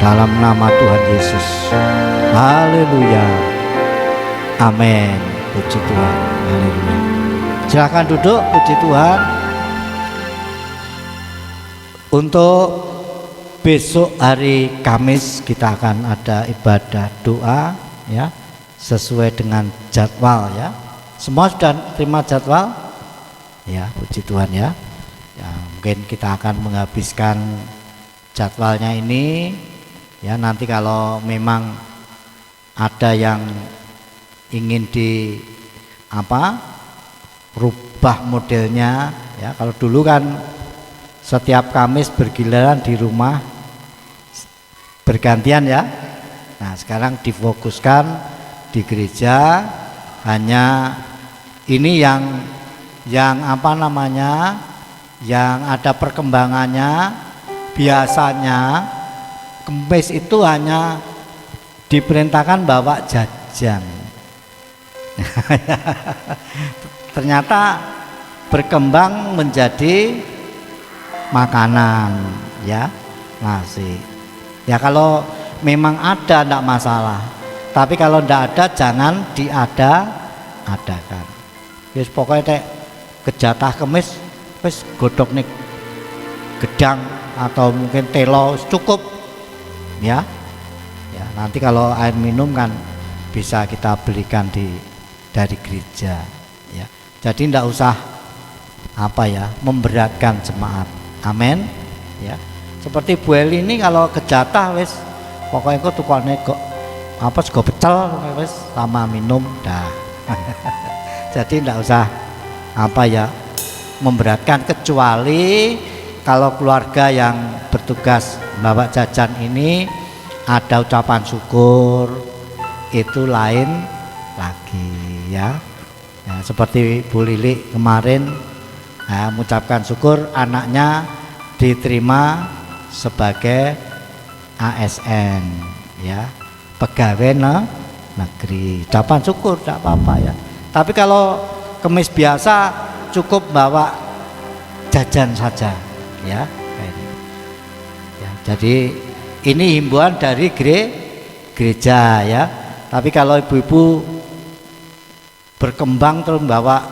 Speaker 4: dalam nama Tuhan Yesus. Haleluya. Amin. Puji Tuhan. Haleluya. Silakan duduk. Puji Tuhan. Untuk besok hari Kamis kita akan ada ibadah doa, ya, sesuai dengan jadwal, ya. Semua sudah terima jadwal? Ya, puji Tuhan, ya. Ya, mungkin kita akan menghabiskan jadwalnya ini ya. Nanti kalau memang ada yang ingin rubah modelnya ya. Kalau dulu kan setiap Kamis bergiliran di rumah bergantian ya. Nah sekarang difokuskan di gereja, hanya ini yang yang ada perkembangannya. Biasanya Kamis itu hanya diperintahkan bawa jajan. Ternyata berkembang menjadi makanan ya, nasi. Ya kalau memang ada enggak masalah. Tapi kalau enggak ada jangan diada-adakan. Wis pokoknya kejatah Kemis wis godhog nih gedang atau mungkin telo cukup ya. Ya, nanti kalau air minum kan bisa kita belikan dari gereja ya. Jadi enggak usah memberatkan jemaat. Amin ya. Seperti Bu Eli ini kalau kejatah wis pokoknya kok tukane kok sego pecel wis sama minum dah. Jadi enggak usah memberatkan, kecuali kalau keluarga yang bertugas bawa jajan ini ada ucapan syukur, itu lain lagi ya. Ya seperti Bu Lili kemarin mengucapkan syukur anaknya diterima sebagai ASN ya, pegawai negeri. Ucapan syukur tidak apa-apa ya. Tapi kalau Kemis biasa cukup bawa jajan saja ya. Ya jadi ini himbauan dari gereja ya. Tapi kalau ibu-ibu berkembang terus bawa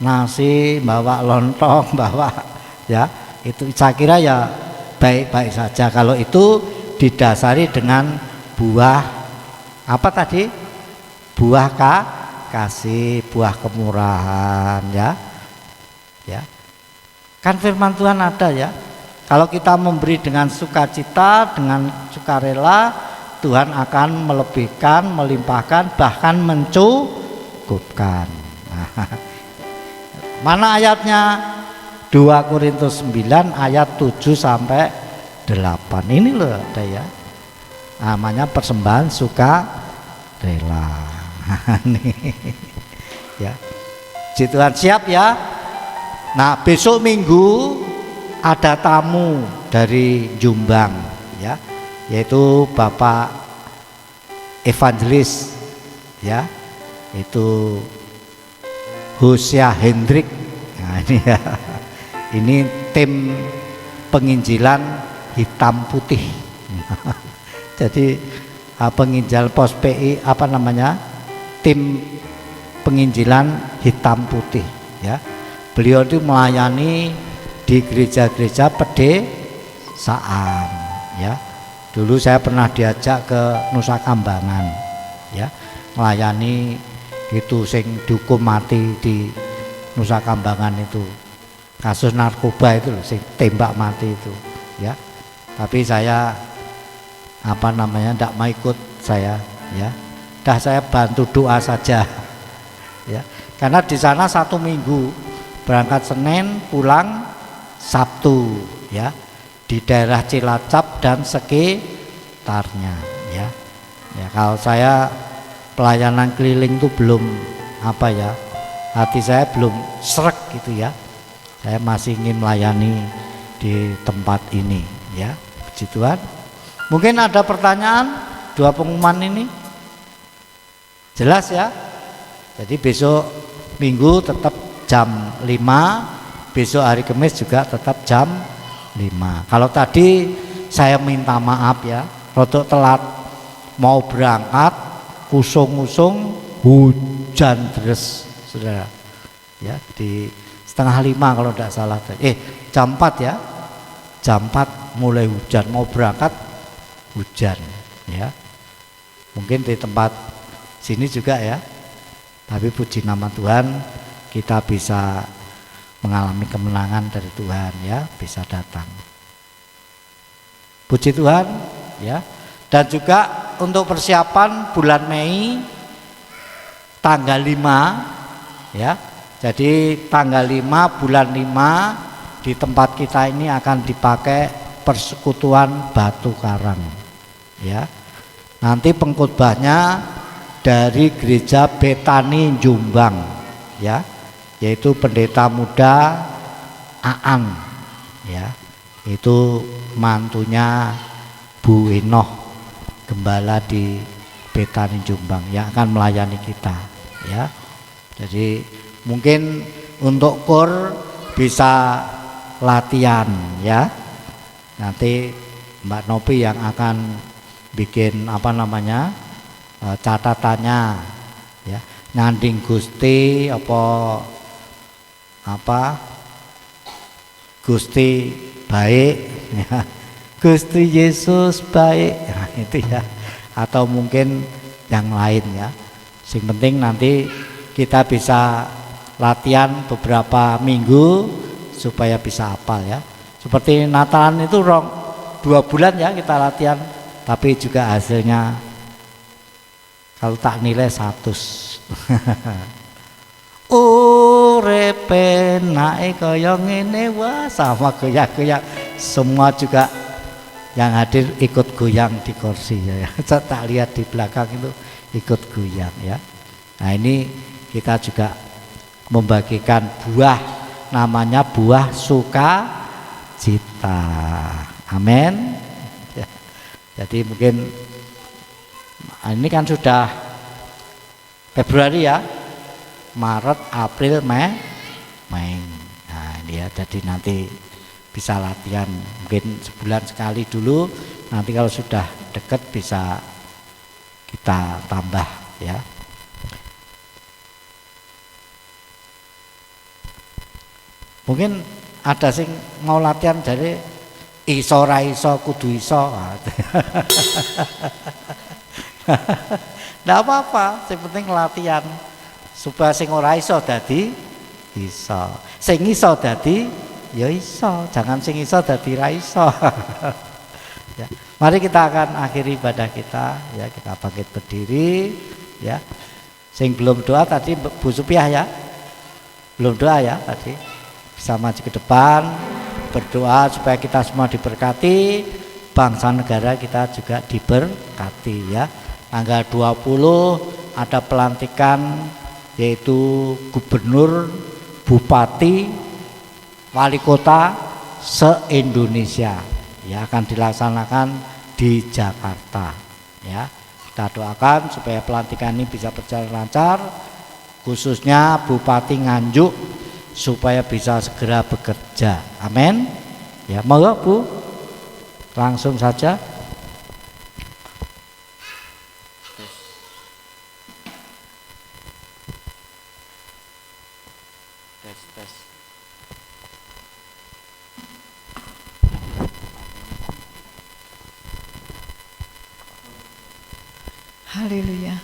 Speaker 4: nasi, bawa lontong, bawa ya, itu saya kira ya baik-baik saja kalau itu didasari dengan buah buah kasih, buah kemurahan ya. Ya. Kan firman Tuhan ada ya. Kalau kita memberi dengan sukacita, dengan sukarela, Tuhan akan melebihkan, melimpahkan, bahkan mencukupkan. Mana ayatnya? 2 Korintus 9 ayat 7 sampai 8. Ini loh ada ya. Namanya persembahan sukarela. Nih. Ya. Puji Tuhan, siap ya. Nah, besok Minggu ada tamu dari Jombang ya, yaitu Bapak Evangelis ya, itu Hosea Hendrik. Nah, ini ya. Ini tim penginjilan hitam putih. Jadi penginjil pos PI tim penginjilan hitam putih ya. Beliau itu melayani di gereja-gereja pedesaan ya. Dulu saya pernah diajak ke Nusa Kambangan ya, melayani itu sing dihukum mati di Nusa Kambangan itu, kasus narkoba itu loh, sing tembak mati itu ya. Tapi saya tidak mau ikut saya ya. Dah saya bantu doa saja ya. Karena di sana 1 minggu, berangkat Senin pulang Sabtu ya, di daerah Cilacap dan sekitarnya ya. Ya kalau saya pelayanan keliling itu belum hati saya belum srek gitu ya. Saya masih ingin melayani di tempat ini ya. Puji Tuhan. Mungkin ada pertanyaan 2 pengumuman ini? Jelas ya? Jadi besok Minggu tetap jam 5, besok hari Kamis juga tetap jam 5. Kalau tadi saya minta maaf ya, rodok telat mau berangkat, kusung-kusung hujan deres, saudara. Ya di 4:30 kalau tidak salah. Jam 4 ya, jam 4 mulai hujan, mau berangkat hujan ya. Mungkin di tempat sini juga ya. Tapi puji nama Tuhan, kita bisa mengalami kemenangan dari Tuhan ya, bisa datang. Puji Tuhan ya. Dan juga untuk persiapan bulan Mei tanggal 5 ya. Jadi tanggal 5 bulan 5 di tempat kita ini akan dipakai persekutuan Batu Karang ya. Nanti pengkhotbahnya dari gereja Betani Jombang ya, yaitu pendeta muda Aan ya, itu mantunya Bu Enoh, gembala di Betani Jombang yang akan melayani kita ya. Jadi mungkin untuk KOR bisa latihan ya. Nanti Mbak Nopi yang akan bikin catatannya ya, nyanding Gusti Gusti baik ya. Gusti Yesus baik, nah, itu ya. Atau mungkin yang lain ya. Yang penting nanti kita bisa latihan beberapa minggu supaya bisa hafal ya. Seperti Natalan itu 2 bulan ya kita latihan, tapi juga hasilnya kalau tak nilai 100. Urepe naik kaya ngene, wah sama goyang-goyang. Semua juga yang hadir ikut goyang di kursi ya. Saya tak lihat di belakang itu ikut goyang ya. Nah ini kita juga membagikan buah, namanya buah sukacita. Amin. Ya. Jadi mungkin ini kan sudah Februari ya, Maret, April, Mei. Nah ini ya, jadi nanti bisa latihan mungkin sebulan sekali dulu. Nanti kalau sudah deket bisa kita tambah ya. Mungkin ada sing mau latihan jadi iso ra iso kudu iso. Nggak apa-apa, yang penting latihan supaya sing ora iso dadi iso, sing iso dadi ya iso, jangan sing iso dadi ra iso. Ya. Mari kita akan akhiri ibadah kita ya, kita bangkit berdiri ya. Sing belum doa tadi Bu Supiah ya, belum doa ya tadi, bisa maju ke depan berdoa supaya kita semua diberkati, bangsa negara kita juga diberkati ya. Tanggal 20 ada pelantikan yaitu gubernur, bupati, wali kota se-Indonesia ya, akan dilaksanakan di Jakarta ya. Kita doakan supaya pelantikan ini bisa berjalan lancar, khususnya Bupati Nganjuk supaya bisa segera bekerja. Amin. Ya, monggo Bu. Langsung saja. Tes.
Speaker 5: Haleluya,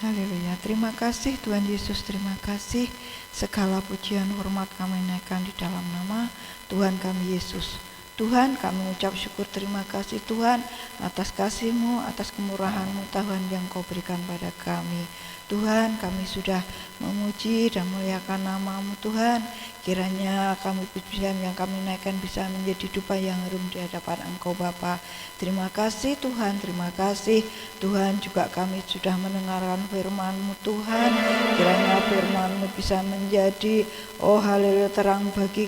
Speaker 5: haleluya. Terima kasih Tuhan Yesus, terima kasih. Segala pujian hormat kami naikkan di dalam nama Tuhan kami Yesus. Tuhan, kami ucap syukur terima kasih Tuhan atas kasih-Mu, atas kemurahan-Mu Tuhan yang Kau berikan pada kami. Tuhan, kami sudah memuji dan memuliakan nama-Mu Tuhan. Kiranya kami pujian yang kami naikkan bisa menjadi dupa yang harum di hadapan Engkau Bapa. Terima kasih Tuhan, terima kasih Tuhan. Juga kami sudah mendengarkan firman-Mu Tuhan. Kiranya firman-Mu bisa menjadi haleluya terang bagi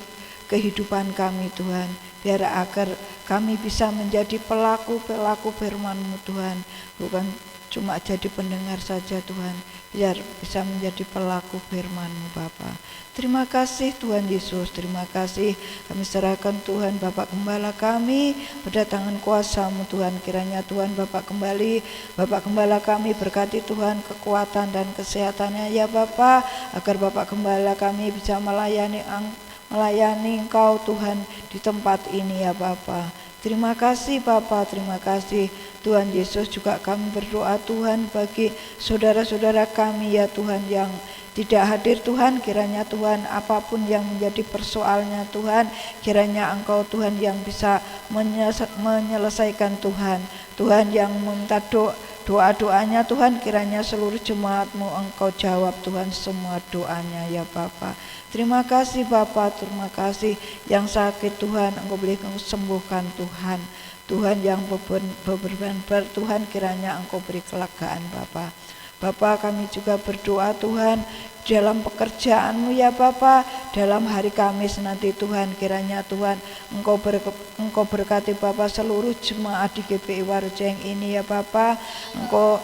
Speaker 5: kehidupan kami Tuhan. Biar agar kami bisa menjadi pelaku-pelaku firman-Mu Tuhan. Bukan cuma jadi pendengar saja Tuhan, biar bisa menjadi pelaku firman-Mu Bapa. Terima kasih Tuhan Yesus, terima kasih. Kami serahkan Tuhan Bapak Gembala kami, berdatangan kuasa-Mu Tuhan. Kiranya Tuhan Bapak Gembala kami berkati Tuhan kekuatan dan kesehatannya ya Bapak, agar Bapak Gembala kami bisa melayani Engkau Tuhan di tempat ini ya Bapak. Terima kasih Bapa, terima kasih Tuhan Yesus. Juga kami berdoa Tuhan bagi saudara-saudara kami ya Tuhan yang tidak hadir Tuhan, kiranya Tuhan apapun yang menjadi persoalnya Tuhan, kiranya Engkau Tuhan yang bisa menyelesaikan Tuhan. Tuhan yang meminta doa-doanya Tuhan, kiranya seluruh jemaat-Mu Engkau jawab Tuhan semua doanya ya Bapa. Terima kasih Bapa, terima kasih yang sakit Tuhan Engkau boleh sembuhkan Tuhan. Tuhan yang beban Tuhan, kiranya Engkau beri kelegaan Bapa. Bapa, kami juga berdoa Tuhan dalam pekerjaan-Mu ya Bapa, dalam hari Kamis nanti Tuhan, kiranya Tuhan Engkau berkati Bapa seluruh jemaat di GPI Warujeng ini ya Bapa. Engkau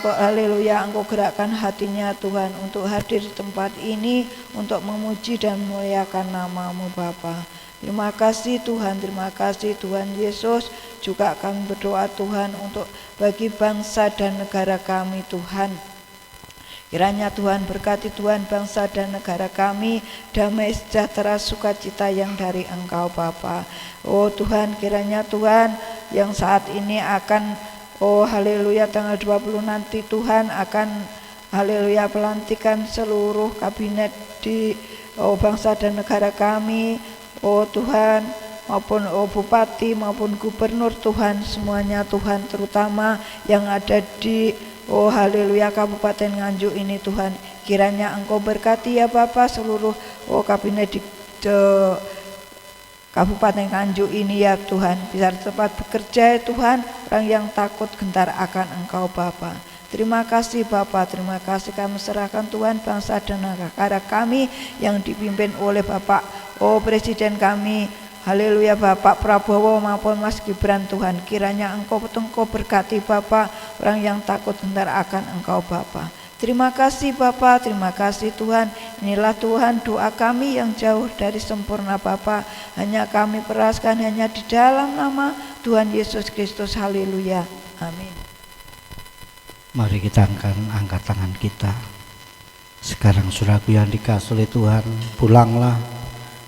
Speaker 5: haleluya, Engkau gerakkan hatinya Tuhan untuk hadir di tempat ini untuk memuji dan memuliakan nama-Mu Bapa. Terima kasih Tuhan, terima kasih Tuhan Yesus. Juga kami berdoa Tuhan untuk bagi bangsa dan negara kami Tuhan. Kiranya Tuhan berkati Tuhan bangsa dan negara kami, damai sejahtera sukacita yang dari Engkau Bapa. Oh Tuhan, kiranya Tuhan yang saat ini akan haleluya tanggal 20 nanti Tuhan akan haleluya pelantikan seluruh kabinet di bangsa dan negara kami. Oh Tuhan, maupun bupati maupun gubernur Tuhan, semuanya Tuhan, terutama yang ada di haleluya Kabupaten Nganjuk ini Tuhan, kiranya Engkau berkati ya Bapa seluruh kabinet di Kabupaten Nganjuk ini ya Tuhan, bisa cepat bekerja ya Tuhan, orang yang takut gentar akan Engkau Bapa. Terima kasih Bapa, terima kasih kami serahkan Tuhan bangsa dan negara kami yang dipimpin oleh Bapak Presiden kami, haleluya Bapak Prabowo maupun Mas Gibran Tuhan, kiranya Engkau berkati Bapak, orang yang takut gentar akan Engkau Bapa. Terima kasih Bapa, terima kasih Tuhan. Inilah Tuhan doa kami yang jauh dari sempurna Bapa, hanya kami peraskan hanya di dalam nama Tuhan Yesus Kristus, haleluya, amin.
Speaker 4: Mari kita angkat tangan kita. Sekarang saudaraku yang dikasihi oleh Tuhan, pulanglah,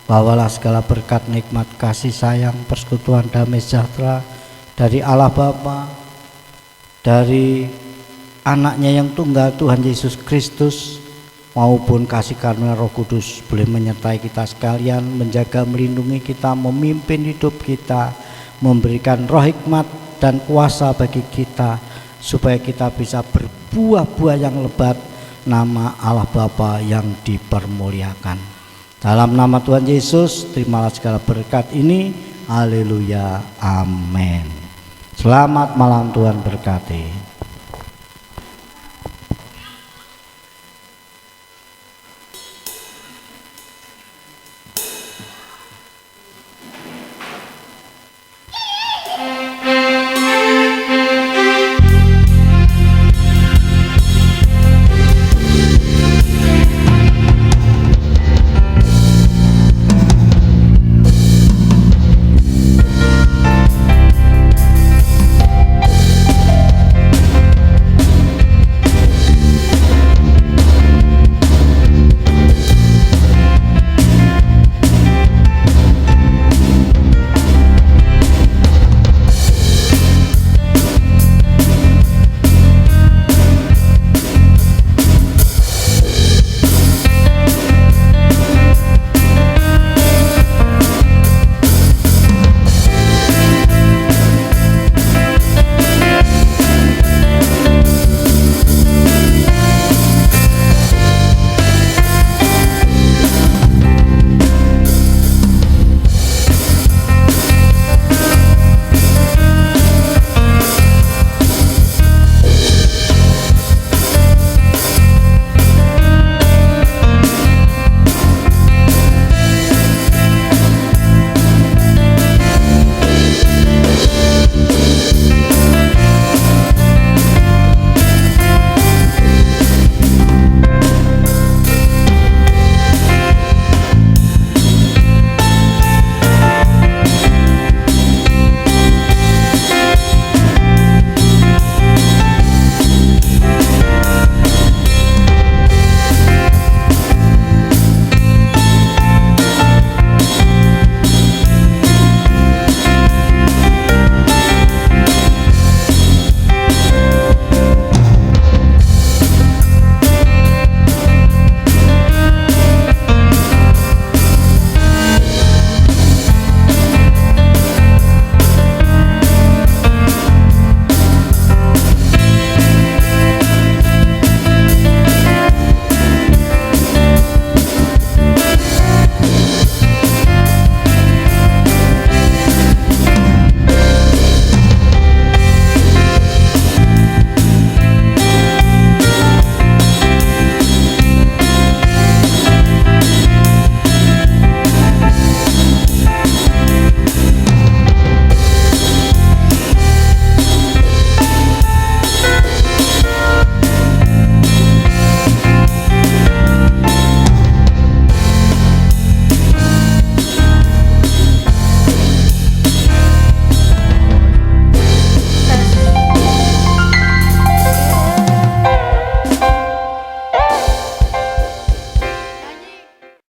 Speaker 4: bawalah segala berkat, nikmat, kasih sayang, persekutuan, damai sejahtera dari Allah Bapa, dari anaknya yang tunggal Tuhan Yesus Kristus, maupun kasih karunia Roh Kudus boleh menyertai kita sekalian, menjaga, melindungi kita, memimpin hidup kita, memberikan roh hikmat dan kuasa bagi kita, supaya kita bisa berbuah-buah yang lebat, nama Allah Bapa yang dipermuliakan. Dalam nama Tuhan Yesus, terimalah segala berkat ini. Haleluya, amin. Selamat malam, Tuhan berkati.